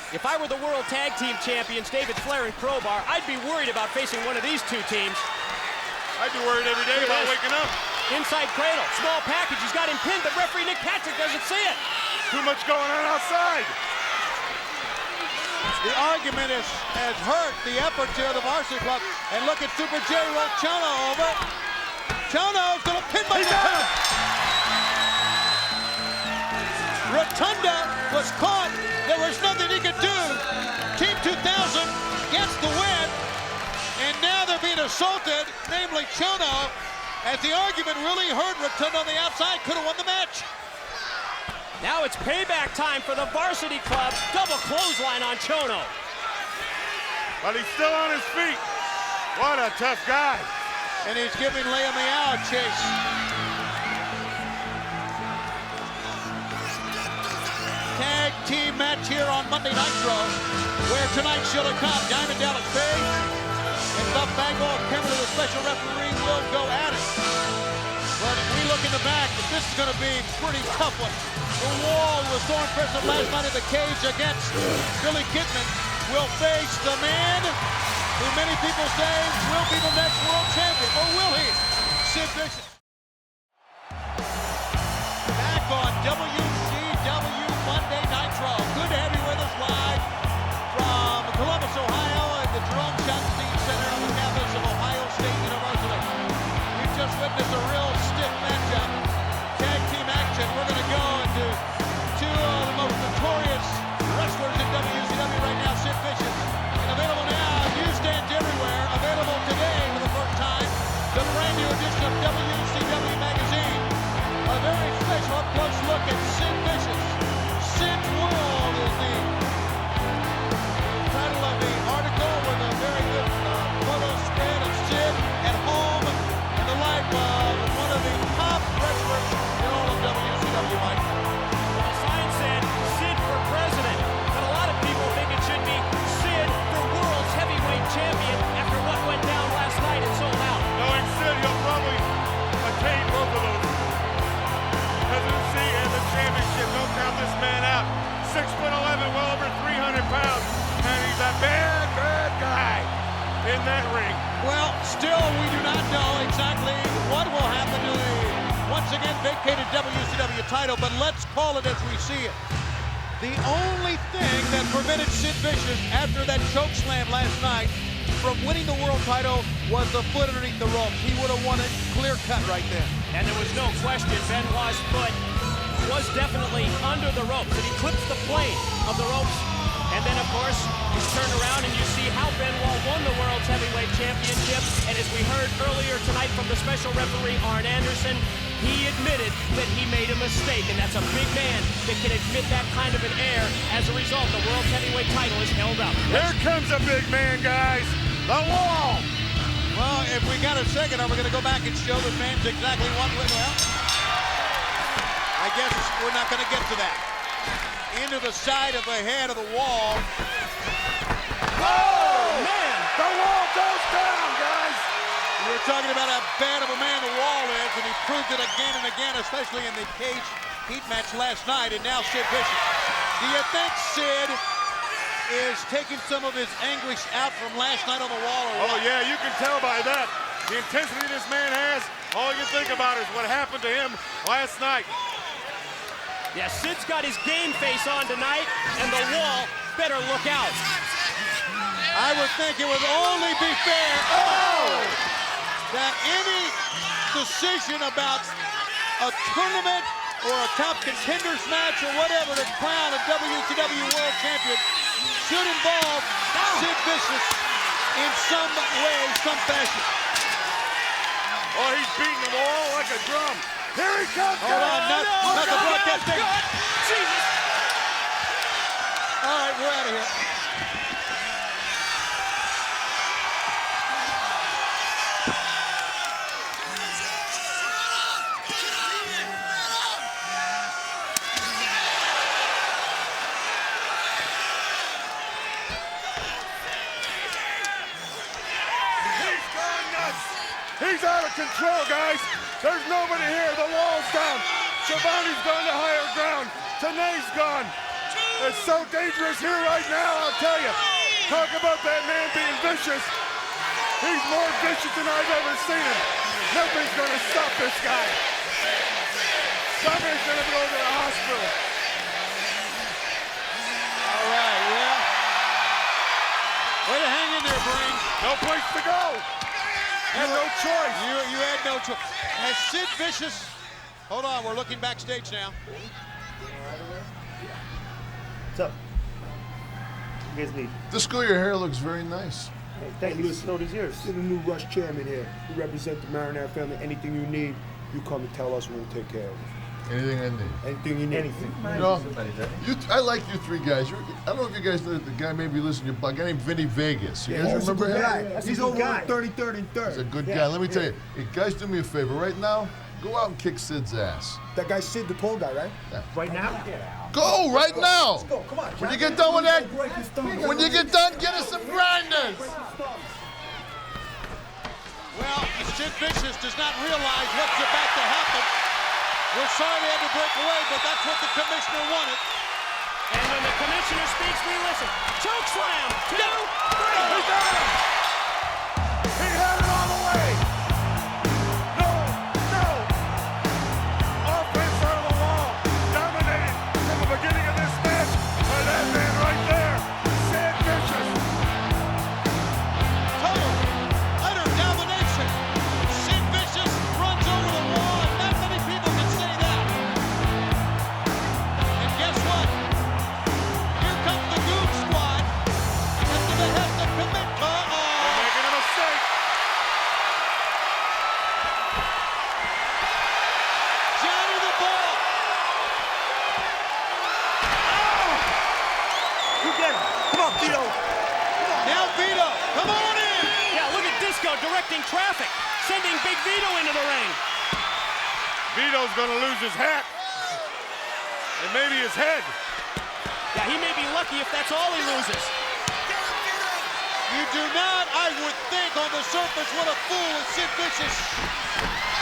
If I were the World Tag Team Champions, David Flair and Crowbar, I'd be worried about facing one of these two teams. I'd be worried every day about waking up. Inside cradle, small package, he's got him pinned, but referee Nick Patrick doesn't see it. Too much going on outside. The argument has hurt the efforts here of the Varsity Club. And look at Super J roll Chono over. Chono's gonna pin by Rotunda. Rotunda was caught. There was nothing he could do. Team 2000 gets the win. And now they're being assaulted, namely Chono. As the argument really hurt Rotunda on the outside, could have won the match. Now it's payback time for the Varsity Club. Double clothesline on Chono. But he's still on his feet. What a tough guy. And he's giving Leia Meow a chase. Tag team match here on Monday Nitro, where tonight's show to come, Diamond Dallas Page and Buff Bagwell, apparently the special referee, will go at it. But if we look in the back, this is going to be a pretty tough one. The Wall was thrown prisoner last night in the cage against Billy Kidman. Will face the man who many people say will be the next world champion. Or will he? Sid Vicious. Back on WCW Monday Nitro. Good to have you with us live from Columbus, Ohio at the Jerome Schottenstein Center on the campus of Ohio State University. We've just witnessed a real stiff matchup. Tag team action. We're going to go into two of the most notorious wrestlers in WCW right now, Sid Vicious. And available now, newsstands everywhere. Available today for the first time, the brand new edition of WCW Magazine. A very special up-close look at Sid Vicious. Sid's World is the title of the article with a very good photo spread of Sid at home in the life of one of the top wrestlers in all of WCW, Mike. The sign said Sid for president, but a lot of people think it should be Sid for world's heavyweight champion after what went down last night at Sold Out. Knowing Sid, he'll probably attain both of those. Presidency and the championship. Don't count this man out. 6'11", well over 300 pounds. And he's a bad, bad guy in that ring. Well, still we do not know exactly what will happen to the once again vacated WCW title, but let's call it as we see it. The only thing that prevented Sid Vicious after that choke slam last night from winning the world title was the foot underneath the ropes. He would have won it clear cut right there. And there was no question Benoit's foot was definitely under the ropes. It eclipsed the plane of the ropes. And then, of course, you turn around and you see how Benoit won the World's Heavyweight Championship. And as we heard earlier tonight from the special referee, Arn Anderson, he admitted that he made a mistake. And that's a big man that can admit that kind of an error. As a result, the World's Heavyweight title is held up. Here comes a big man, guys. The Wall. Well, if we got a second, are we going to go back and show the fans exactly what went well? I guess we're not going to get to that. Into the side of the head of the Wall. Oh, man! The Wall goes down, guys! We were talking about how bad of a man the Wall is, and he proved it again and again, especially in the cage heat match last night, and now Sid Vicious. Do you think Sid is taking some of his anguish out from last night on the Wall? Or what? Oh, yeah, you can tell by that. The intensity this man has, all you can think about is what happened to him last night. Yeah, Sid's got his game face on tonight, and the Wall better look out. I would think it would only be fair that any decision about a tournament or a top contenders match or whatever to crown a WCW World Champion should involve Sid Vicious in some way, some fashion. Oh, he's beating the Wall like a drum. Here he comes! Hold on, not the broadcast thing. Jesus! All right, we're out of here. He's gone nuts! He's out of control, guys! There's nobody here. The Wall's down. Schiavone's gone to higher ground. Tenay's gone. It's so dangerous here right now, I'll tell you. Talk about that man being vicious. He's more vicious than I've ever seen him. Nothing's going to stop this guy. Somebody's going to go to the hospital. All right, well. Way to hang in there, Brain. No place to go. Had no choice. You had no choice. Has Sid Vicious... Hold on, we're looking backstage now. What's up? You guys need? Disco, your hair looks very nice. Hey, thank you. So does yours. You're the new Rush chairman here. We represent the Marinette family. Anything you need, you come and tell us, and we'll take care of it. Anything I need. Anything you need. Anything. You know, I like you three guys. I don't know if you guys know the guy maybe listening to a guy named Vinny Vegas. You guys remember him? He's over on 33rd and 3rd. He's a good guy. Let me tell you. Hey, guys, do me a favor. Right now, go out and kick Sid's ass. That guy Sid, the tall guy, right? Yeah. Right now? Go right now. Let's go. Come on. When you get done with that, when you get done, get us some grinders. Well, Sid Vicious does not realize what's about to happen. We're sorry they had to break away, but that's what the commissioner wanted. And when the commissioner speaks, we listen. Choke slam. 2, 3. He got him. He had it all the way. No. Offense out of the wall. Dominated from the beginning of this match by that man right there, Sid Vicious. Total, utter domination. Sid Vicious runs over the wall, and not many people can say that. And guess what? Here comes the Goon Squad. And to the head of commit. They're making a mistake. Johnny the Ball. You get him. Come on, Vito. Now Vito, come on in. Yeah, look at Disco directing traffic, sending Big Vito into the ring. Vito's gonna lose his hat. And maybe his head. Yeah, he may be lucky if that's all he loses. You do not, I would think, on the surface, what a fool is Sid Vicious.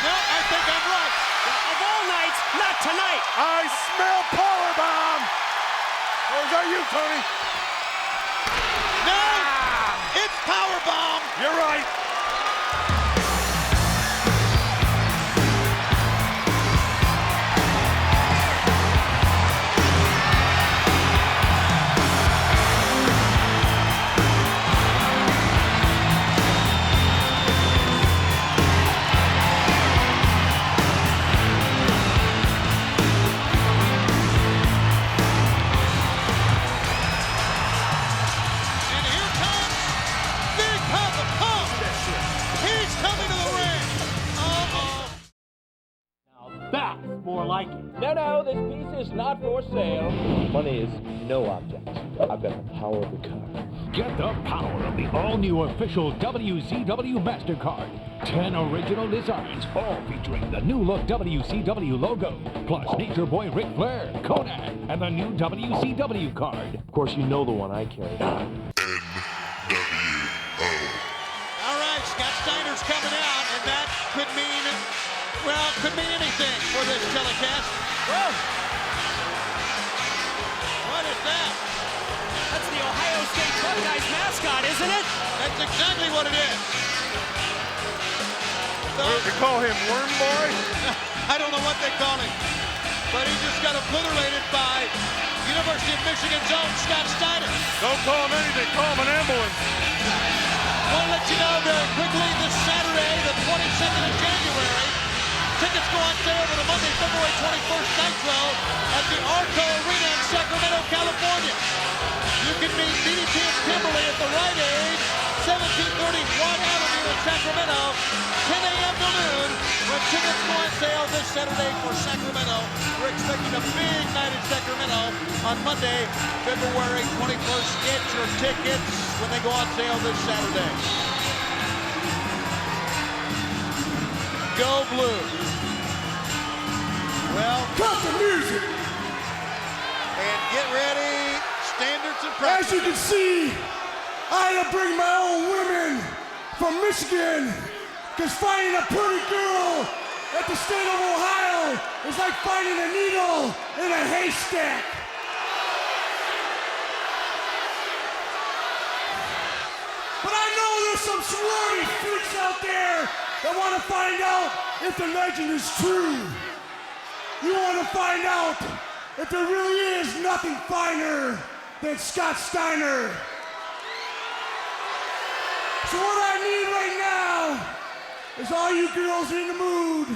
No, I think I'm right. Of all nights, not tonight. I smell powerbomb. Or is that you, Tony? No, it's powerbomb. You're right. And here comes Big Papa Pump. He's coming to the ring. Uh-oh. That's more like it. No, this piece is not for sale. Money is no object. I've got the power of the card. Get the power of the all-new official WCW MasterCard. 10 original designs, all featuring the new look WCW logo, plus Nature Boy Ric Flair, Conan, and the new WCW card. Of course, you know the one I carry. All right, Scott Steiner's coming out, and that could mean, well, could mean anything for this telecast. Whoa. What is that? That's the Ohio State Buckeyes mascot, isn't it? That's exactly what it is. You call him Worm Boy? I don't know what they call him, but he just got obliterated by University of Michigan's own Scott Steiner. Don't call him anything, call him an ambulance. Want to let you know very quickly, this Saturday, the 22nd of January, tickets go on sale for the Monday, February 21st Nitro at the Arco Arena in Sacramento, California. You can meet DDP and Kimberly at the Rite Aid, 1730 Watt Avenue in Sacramento, 10 a.m. to noon, when tickets go on sale this Saturday for Sacramento. We're expecting a big night in Sacramento on Monday, February 21st. Get your tickets when they go on sale this Saturday. Go Blue. Well, cut the music. And get ready, standards and practice. As you can see, I had to bring my own women from Michigan, because finding a pretty girl at the state of Ohio is like finding a needle in a haystack. But I know there's some sorority freaks out there that want to find out if the legend is true. You want to find out if there really is nothing finer than Scott Steiner. So what I need right now is all you girls in the mood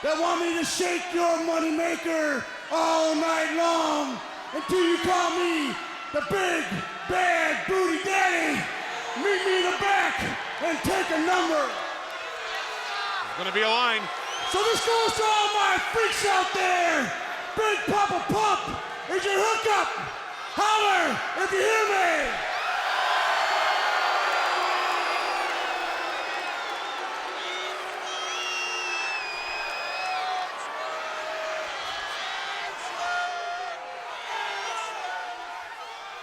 that want me to shake your moneymaker all night long until you call me the big, bad booty daddy. Meet me in the back and take a number. There's gonna be a line. So this goes to all my freaks out there. Big Papa Pump is your hookup. Holler if you hear me.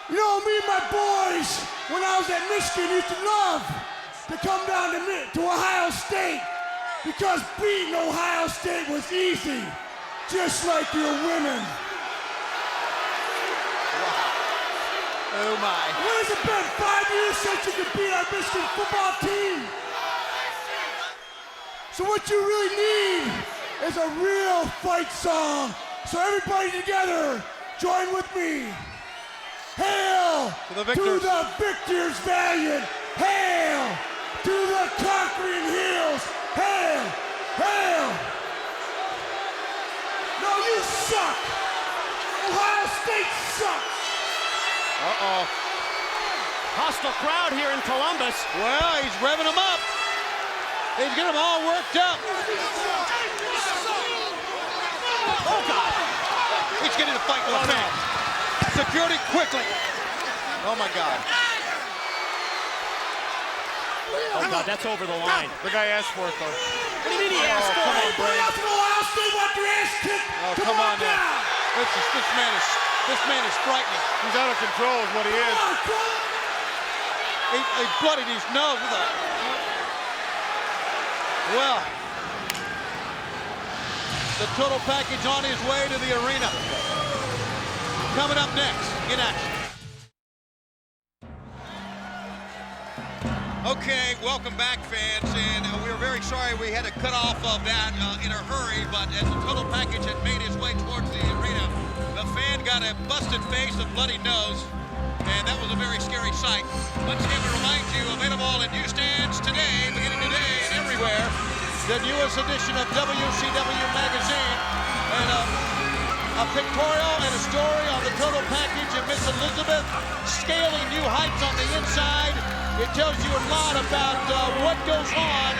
You know, me and my boys, when I was at Michigan, used to love to come down to Ohio State because beating Ohio State was easy, just like your women. Wow. Oh my. What has it been, 5 years since you could beat our Michigan football team? So what you really need is a real fight song. So everybody together, join with me. Hail to the victors valiant. Hail to the conquering heels. Hail, hail. No, you suck. Ohio State sucks. Uh-oh. Hostile crowd here in Columbus. Well, he's revving them up. He's getting them all worked up. Oh, God. He's getting a fight with the fans. Security quickly. Oh, my God. Oh, God, that's over the line. The guy asked for it, though. What do you mean he asked for it? Come on, Brady. Ohio State want your ass kicked. Oh, come on now. This man is frightening. He's out of control is what he is. He bloodied his nose. Well, the total package on his way to the arena. Coming up next in action. Okay, welcome back, fans, and we are very sorry we had to cut off of that in a hurry, but as the total package had made its way towards the arena, the fan got a busted face and bloody nose, and that was a very scary sight. Once again, we remind you, available in newsstands today, beginning today and everywhere, the newest edition of WCW Magazine, and a pictorial and a story on the total package of Miss Elizabeth scaling new heights on the inside. It tells you a lot about what goes on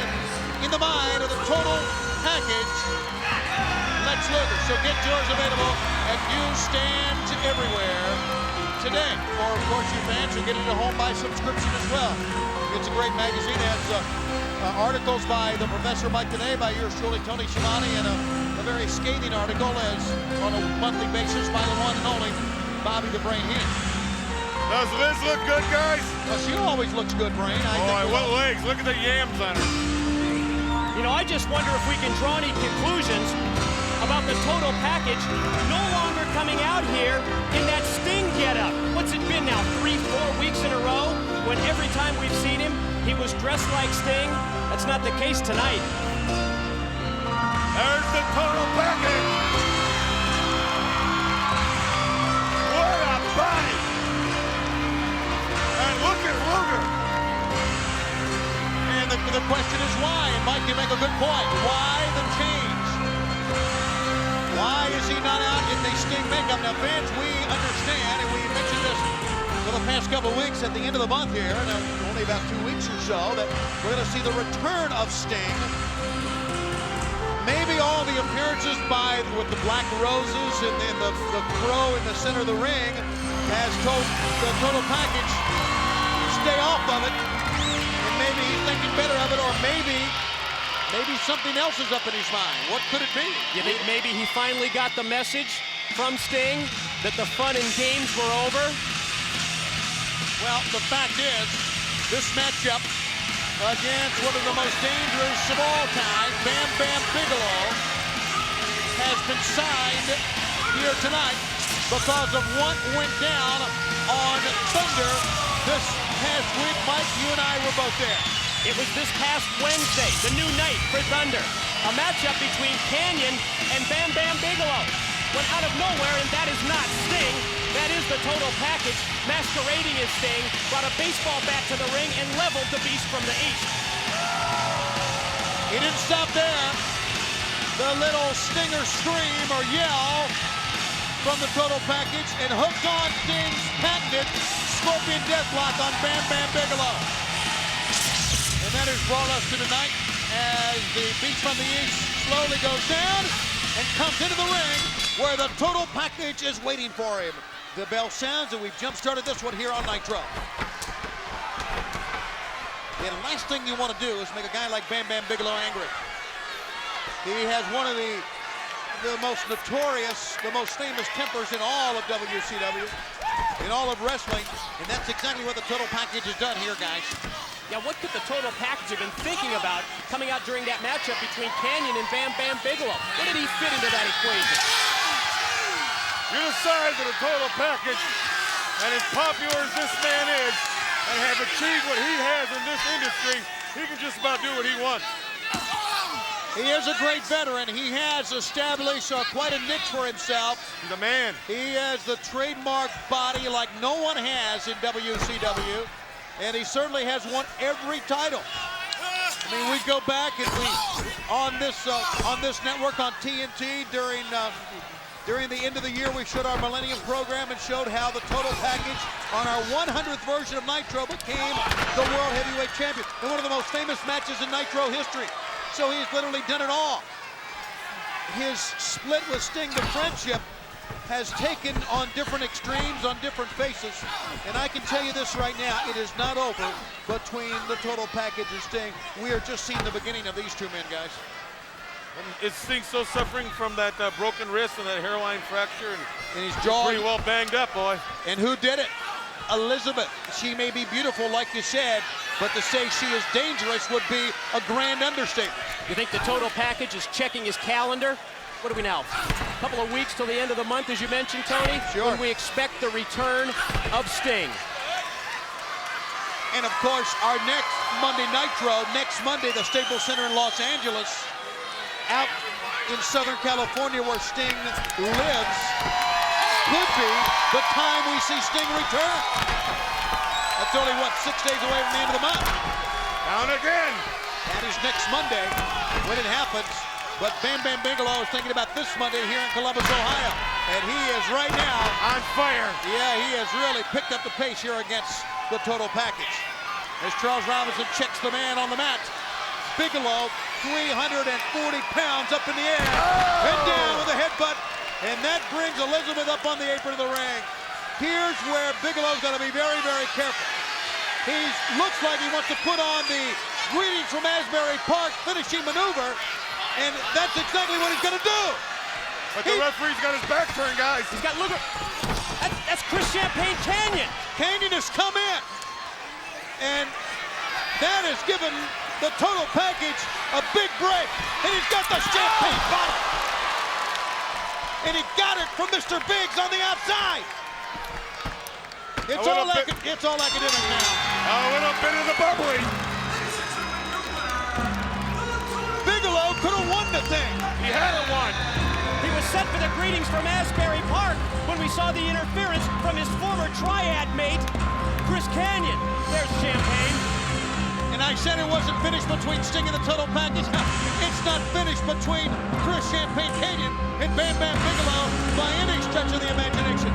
in the mind of the total package. Lex Luger. So get yours available at newsstands everywhere today. Or, of course, you fans will get it at home by subscription as well. It's a great magazine. It has articles by the Professor Mike today, by yours truly, Tony Schiavone, and a very scathing article as on a monthly basis by the one and only Bobby the Brain Heenan. Does Liz look good, guys? Well, she always looks good, Brain. What legs? Look at the yams on her. You know, I just wonder if we can draw any conclusions about the total package no longer coming out here in that Sting getup. What's it been now, 3-4 weeks in a row? When every time we've seen him, he was dressed like Sting? That's not the case tonight. There's the total package. What a body. And look at Luger. And the question is why? And Mike, you make a good point. Why the change? Why is he not out in the Sting makeup? Now, fans, we understand, and we mentioned this for the past couple of weeks at the end of the month here, and only about 2 weeks or so, that we're going to see the return of Sting. Maybe all the appearances with the Black Roses and the crow in the center of the ring has told the total package stay off of it, and maybe he's thinking better of it, or maybe something else is up in his mind. What could it be? You think maybe he finally got the message from Sting that the fun and games were over? Well, the fact is, this matchup against one of the most dangerous of all time, Bam Bam Bigelow, has been signed here tonight because of what went down on Thunder this past week. Mike, you and I were both there. It was this past Wednesday, the new night for Thunder. A matchup between Canyon and Bam Bam Bigelow. Went out of nowhere, and that is not Sting. That is the total package, masquerading as Sting, brought a baseball bat to the ring and leveled the Beast from the East. He didn't stop there. The little Stinger scream or yell from the total package, and hooked on Sting's patented Scorpion Deathlock on Bam Bam Bigelow. And that has brought us to tonight as the Beast from the East slowly goes down and comes into the ring where the total package is waiting for him. The bell sounds, and we've jump-started this one here on Nitro. The last thing you want to do is make a guy like Bam Bam Bigelow angry. He has one of the most notorious, the most famous tempers in all of WCW, in all of wrestling, and that's exactly what the total package has done here, guys. Yeah, what could the total package have been thinking about coming out during that matchup between Canyon and Bam Bam Bigelow? Where did he fit into that equation? You're the size of the total package, and as popular as this man is, and have achieved what he has in this industry, he can just about do what he wants. He is a great veteran. He has established quite a niche for himself. He's a man. He has the trademark body like no one has in WCW, and he certainly has won every title. I mean, we go back and we on this network on TNT during the end of the year, we showed our Millennium program and showed how the total package on our 100th version of Nitro became the World Heavyweight Champion in one of the most famous matches in Nitro history. So he's literally done it all. His split with Sting, the friendship, has taken on different extremes, on different faces. And I can tell you this right now, it is not over between the total package and Sting. We are just seeing the beginning of these two men, guys. And is Sting still suffering from that broken wrist and that hairline fracture? And his jaw. Pretty well banged up, boy. And who did it? Elizabeth. She may be beautiful, like you said, but to say she is dangerous would be a grand understatement. You think the total package is checking his calendar? What do we know? A couple of weeks till the end of the month, as you mentioned, Tony? Sure. When we expect the return of Sting. And of course, our next Monday Nitro, next Monday, the Staples Center in Los Angeles, out in Southern California where Sting lives, could be the time we see Sting return. That's only, what, 6 days away from the end of the month. Down again. That is next Monday when it happens. But Bam Bam Bigelow is thinking about this Monday here in Columbus, Ohio. And he is right now on fire. Yeah, he has really picked up the pace here against the total package. As Charles Robinson checks the man on the mat. Bigelow, 340 pounds up in the air, and down with a headbutt, and that brings Elizabeth up on the apron of the ring. Here's where Bigelow's got to be very, very careful. He looks like he wants to put on the Greetings from Asbury Park finishing maneuver, and that's exactly what he's going to do. But the referee's got his back turned, guys. He's got Luger. That's Chris Champagne Canyon. Canyon has come in, and that has given the total package a big break, and he's got the champagne bottle. And he got it from Mr. Biggs on the outside. It's all academic now. I went up into the bubbly. Bigelow could have won the thing. He hadn't won. He was set for the Greetings from Asbury Park when we saw the interference from his former triad mate, Chris Canyon. There's Champagne. And I said it wasn't finished between Sting and the total package. It's not finished between Chris Champagne Canyon and Bam Bam Bigelow by any stretch of the imagination.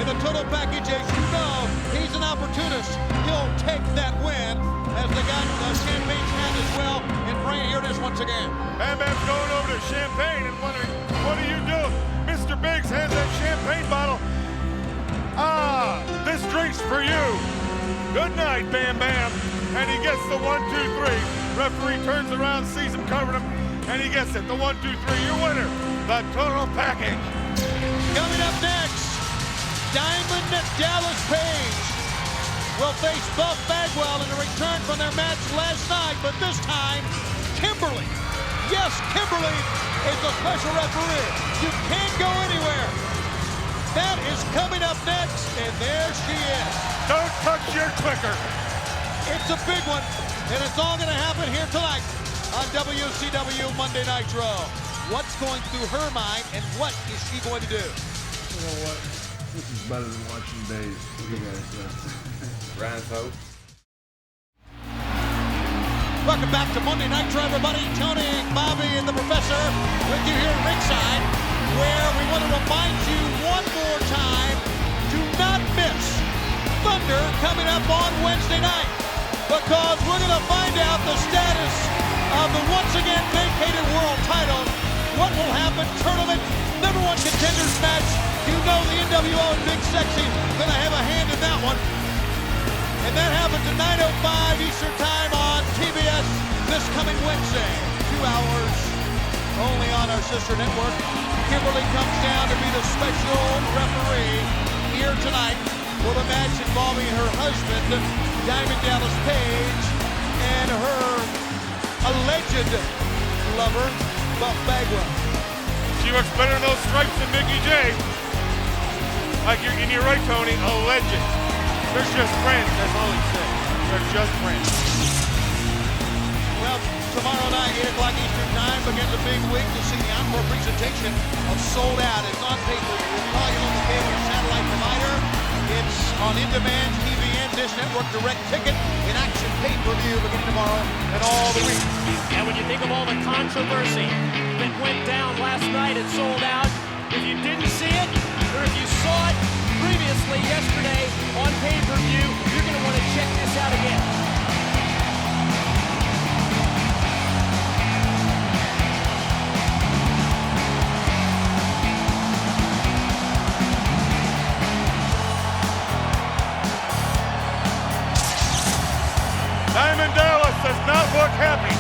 In the total package, as you know, he's an opportunist. He'll take that win as they got Champagne's hand as well. And Brian, here it is once again. Bam Bam's going over to Champagne and wondering, what are you doing? Mr. Biggs has that champagne bottle. Ah, this drink's for you. Good night, Bam Bam. And he gets the 1, 2, 3. Referee turns around, sees him covering him, and he gets it. The 1, 2, 3. Your winner, the total package. Coming up next, Diamond Dallas Page will face Buff Bagwell in a return from their match last night, but this time, Kimberly. Yes, Kimberly is the special referee. You can't go anywhere. That is coming up next, and there she is. Don't touch your clicker. It's a big one, and it's all going to happen here tonight on WCW Monday Nitro. What's going through her mind, and what is she going to do? You know what? This is better than watching Days. What do you guys think? Ryan Hope. Welcome back to Monday Nitro, everybody. Tony, Bobby, and the Professor with you here at ringside, where we want to remind you one more time, do not miss Thunder coming up on Wednesday night, because we're going to find out the status of the once again vacated world title. What will happen? Tournament number 1 contenders match. You know the NWO and Big Sexy gonna have a hand in that one. And that happens at 9:05 Eastern Time on TBS this coming Wednesday. 2 hours only on our sister network. Kimberly comes down to be the special referee here tonight for the match involving her husband, Diamond Dallas Page, and her alleged lover, Buff Bagwell. She looks better in those stripes than Mickey J. You're right, Tony, alleged. They're just friends, that's all he said. They're just friends. Well, tomorrow night, 8 o'clock Eastern Time, begins a big week to see the encore presentation of Sold Out. It's on pay-per-view. We'll call you on the cable and satellite provider. It's on in-demand, TVN, Dish Network, direct ticket, in action pay-per-view beginning tomorrow and all the week. And when you think of all the controversy that went down last night at Sold Out, if you didn't see it, or if you saw it previously yesterday on pay-per-view, you're going to want to check this out again. Diamond Dallas does not look happy.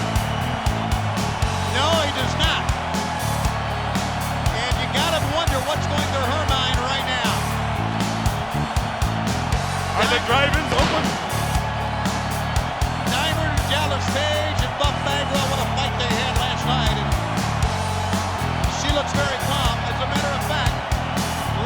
No, he does not. And you gotta wonder what's going through her mind right now. Are the drive-ins open? Diamond, Dallas Page, and Buff Bagwell, what a fight they had last night. And she looks very calm. As a matter of fact,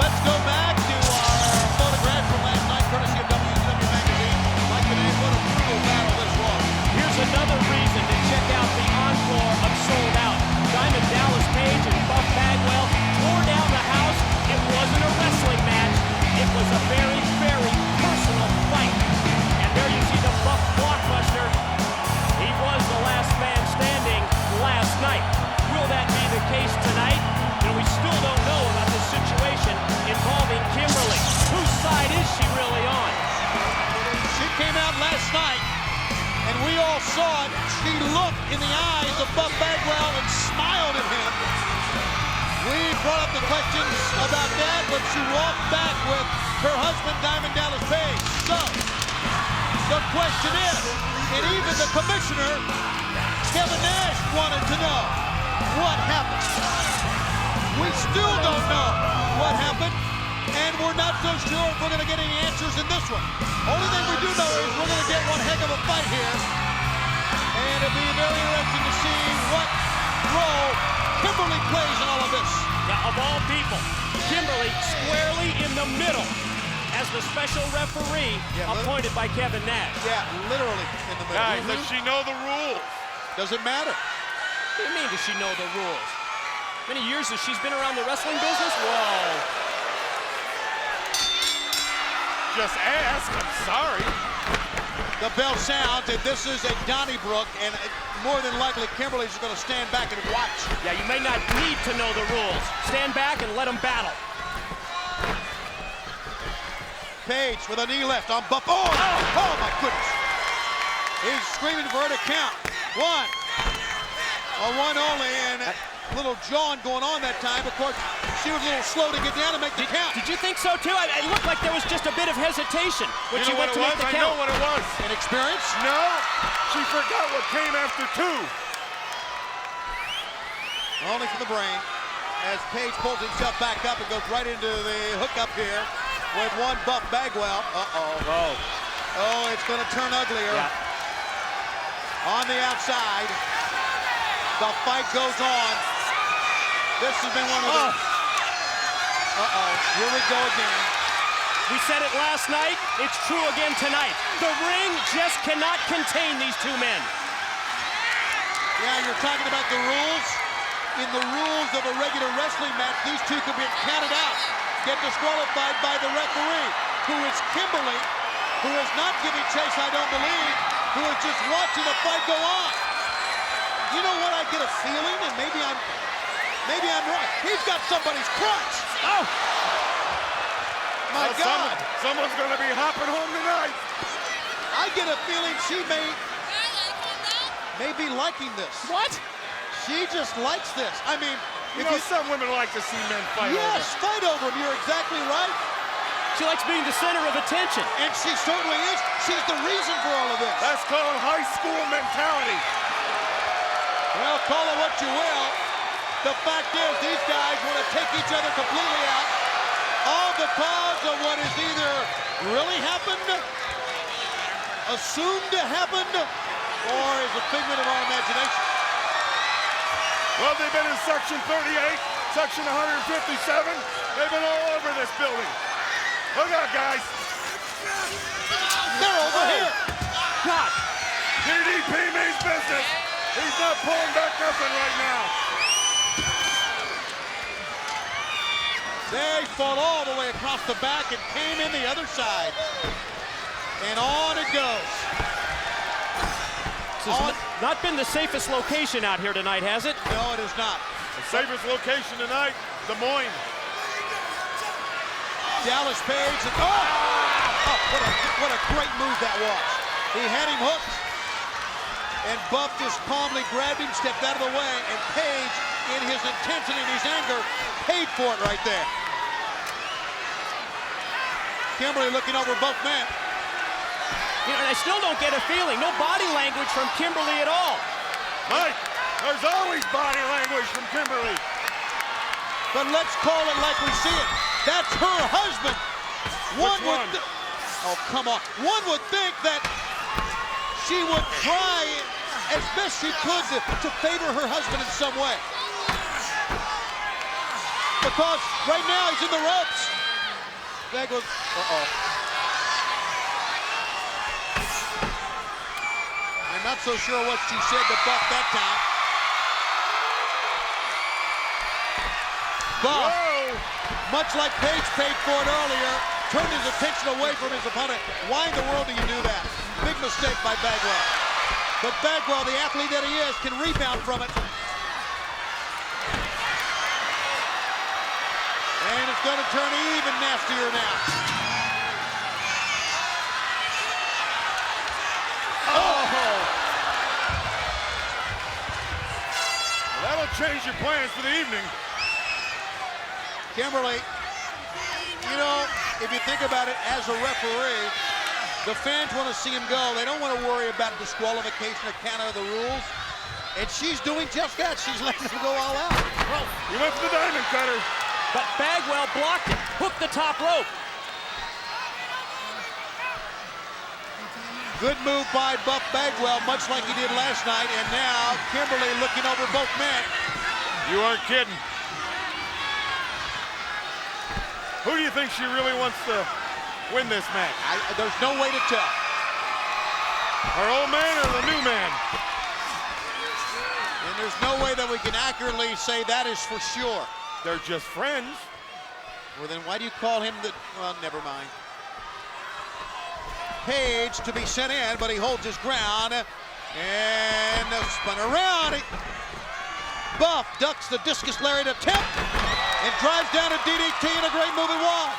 let's go back to our photograph from last night, courtesy of WCW Magazine. Like the name, what a brutal battle this was. Here's another reason to check out the encore of Sold Out. Diamond Dallas Page and Buff Bagwell tore down the house. It wasn't a wrestling match. It was a very, very personal fight. And there you see the Buff Blockbuster. He was the last man standing last night. Will that be the case tonight? We still don't know about this situation involving Kimberly. Whose side is she really on? She came out last night, and we all saw it. She looked in the eyes of Buff Bagwell and smiled at him. We brought up the questions about that, but she walked back with her husband, Diamond Dallas Page. So, the question is, and even the commissioner, Kevin Nash, wanted to know what happened. We still don't know what happened, and we're not so sure if we're going to get any answers in this one. Only thing we do know is we're going to get one heck of a fight here, and it'll be very interesting to see what role Kimberly plays in all of this. Yeah, of all people, Kimberly squarely in the middle as the special referee appointed by Kevin Nash. Yeah, literally in the middle. Guys, does she know the rules? Doesn't matter. What do you mean, does she know the rules? Many years as she's been around the wrestling business? Whoa. Just ask, I'm sorry. The bell sounds, and this is a Donnybrook, and more than likely Kimberly's going to stand back and watch. Yeah, you may not need to know the rules. Stand back and let them battle. Page with a knee left on Buff. Oh my goodness. He's screaming for her to count. One. A one only, and a little jawing going on that time. Of course, she was a little slow to get down and make the count. Did you think so too? It looked like there was just a bit of hesitation when she went to make the count. I know what it was. Inexperience? No, she forgot what came after 2. Only for the brain. As Page pulls himself back up and goes right into the hookup here with one Buff Bagwell. Oh, it's going to turn uglier. Yeah. On the outside. The fight goes on. This has been one of the... Here we go again. We said it last night. It's true again tonight. The ring just cannot contain these two men. Yeah, you're talking about the rules. In the rules of a regular wrestling match, these two could be counted out, get disqualified by the referee, who is Kimberly, who is not giving chase, I don't believe, who is just watching the fight go on. You know what? I get a feeling, and maybe I'm right. He's got somebody's crutch. Oh! My God! Someone's going to be hopping home tonight. I get a feeling she may may be liking this. What? She just likes this. I mean, You know, some women like to see men fight yes, fight over him. You're exactly right. She likes being the center of attention. And she certainly is. She's the reason for all of this. That's called high school mentality. Well, call it what you will. The fact is, these guys want to take each other completely out, all because of what has either really happened, assumed to happen, or is a figment of our imagination. Well, they've been in Section 38, Section 157. They've been all over this building. Look out, guys. They're over here. God. DDP means business. He's not pulling back nothing right now. They fought all the way across the back and came in the other side. And on it goes. This has not been the safest location out here tonight, has it? No, it is not. The safest location tonight, Des Moines. Dallas Page. And, oh, what a great move that was. He had him hooked. And Buff just calmly grabbed him, stepped out of the way, and Page, in his intensity and his anger, paid for it right there. Kimberly looking over both men. You know, and I still don't get a feeling. No body language from Kimberly at all. Mike, there's always body language from Kimberly. But let's call it like we see it. That's her husband. Oh, come on. One would think that she would try as best she could to favor her husband in some way. Because right now he's in the ropes. There goes, I'm not so sure what she said to Buff that time. Buff, much like Page paid for it earlier, turned his attention away from his opponent. Why in the world do you do that? Big mistake by Bagwell. But Bagwell, the athlete that he is, can rebound from it. And it's going to turn even nastier now. Oh! Well, that'll change your plans for the evening. Kimberly, you know, if you think about it, as a referee, the fans want to see him go. They don't want to worry about disqualification or count out of the rules. And she's doing just that. She's letting him go all out. Well, he went for the diamond cutter. But Bagwell blocked it, hooked the top rope. Good move by Buff Bagwell, much like he did last night. And now Kimberly looking over both men. You aren't kidding. Who do you think she really wants to win this match? There's no way to tell. Her old man or the new man? And there's no way that we can accurately say that is for sure. They're just friends. Well, then why do you call him the... Well, never mind. Page to be sent in, but he holds his ground. And spun around. Buff ducks the discus lariat attempt and drives down a DDT, and a great move it was.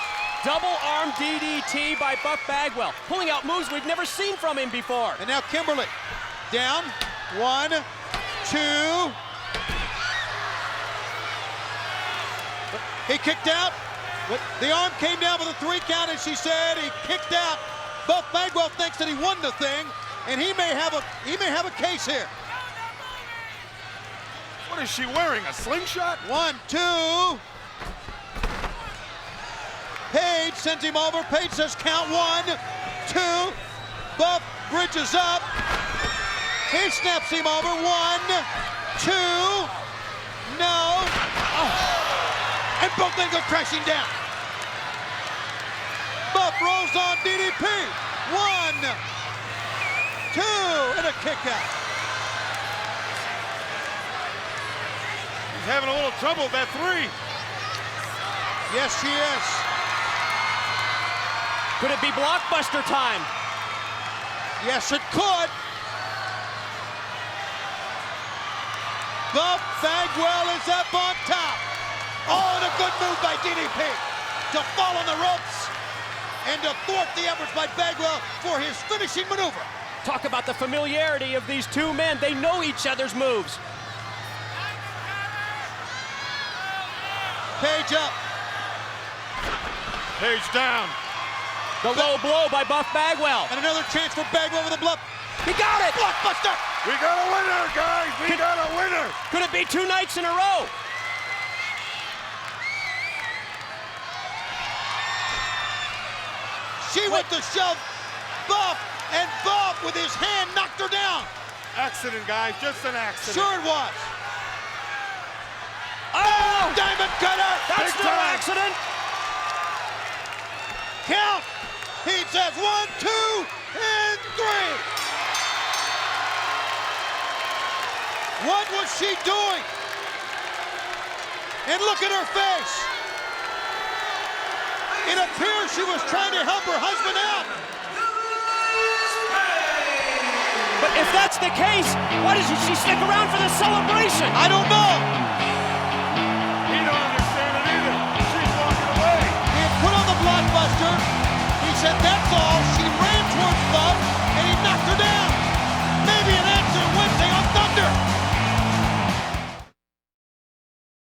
Double arm DDT by Buff Bagwell, pulling out moves we've never seen from him before. And now Kimberly, down, 1, 2. He kicked out. The arm came down with a 3 count, and she said he kicked out. Buff Bagwell thinks that he won the thing, and he may have a case here. What is she wearing, a slingshot? 1, 2. Page sends him over. Page says count 1, 2. Buff bridges up. He snaps him over. 1, 2. No. Oh. And both men go crashing down. Buff rolls on DDP. 1, 2, and a kick out. He's having a little trouble with that 3. Yes, she is. Could it be blockbuster time? Yes, it could. Buff Bagwell is up on top. Oh, and a good move by DDP to fall on the ropes and to thwart the efforts by Bagwell for his finishing maneuver. Talk about the familiarity of these two men. They know each other's moves. Page up. Page down. The low blow by Buff Bagwell. And another chance for Bagwell with a bluff. He got it! Blockbuster! We got a winner, guys! We got a winner! Could it be 2 nights in a row? She went to shove Buff, and Buff with his hand knocked her down. Accident, guys, just an accident. Sure it was. Oh! Diamond cutter! That's Big no time. accident! Count! He says 1, 2, and 3. What was she doing? And look at her face. It appears she was trying to help her husband out. But if that's the case, why doesn't she stick around for the celebration? I don't know.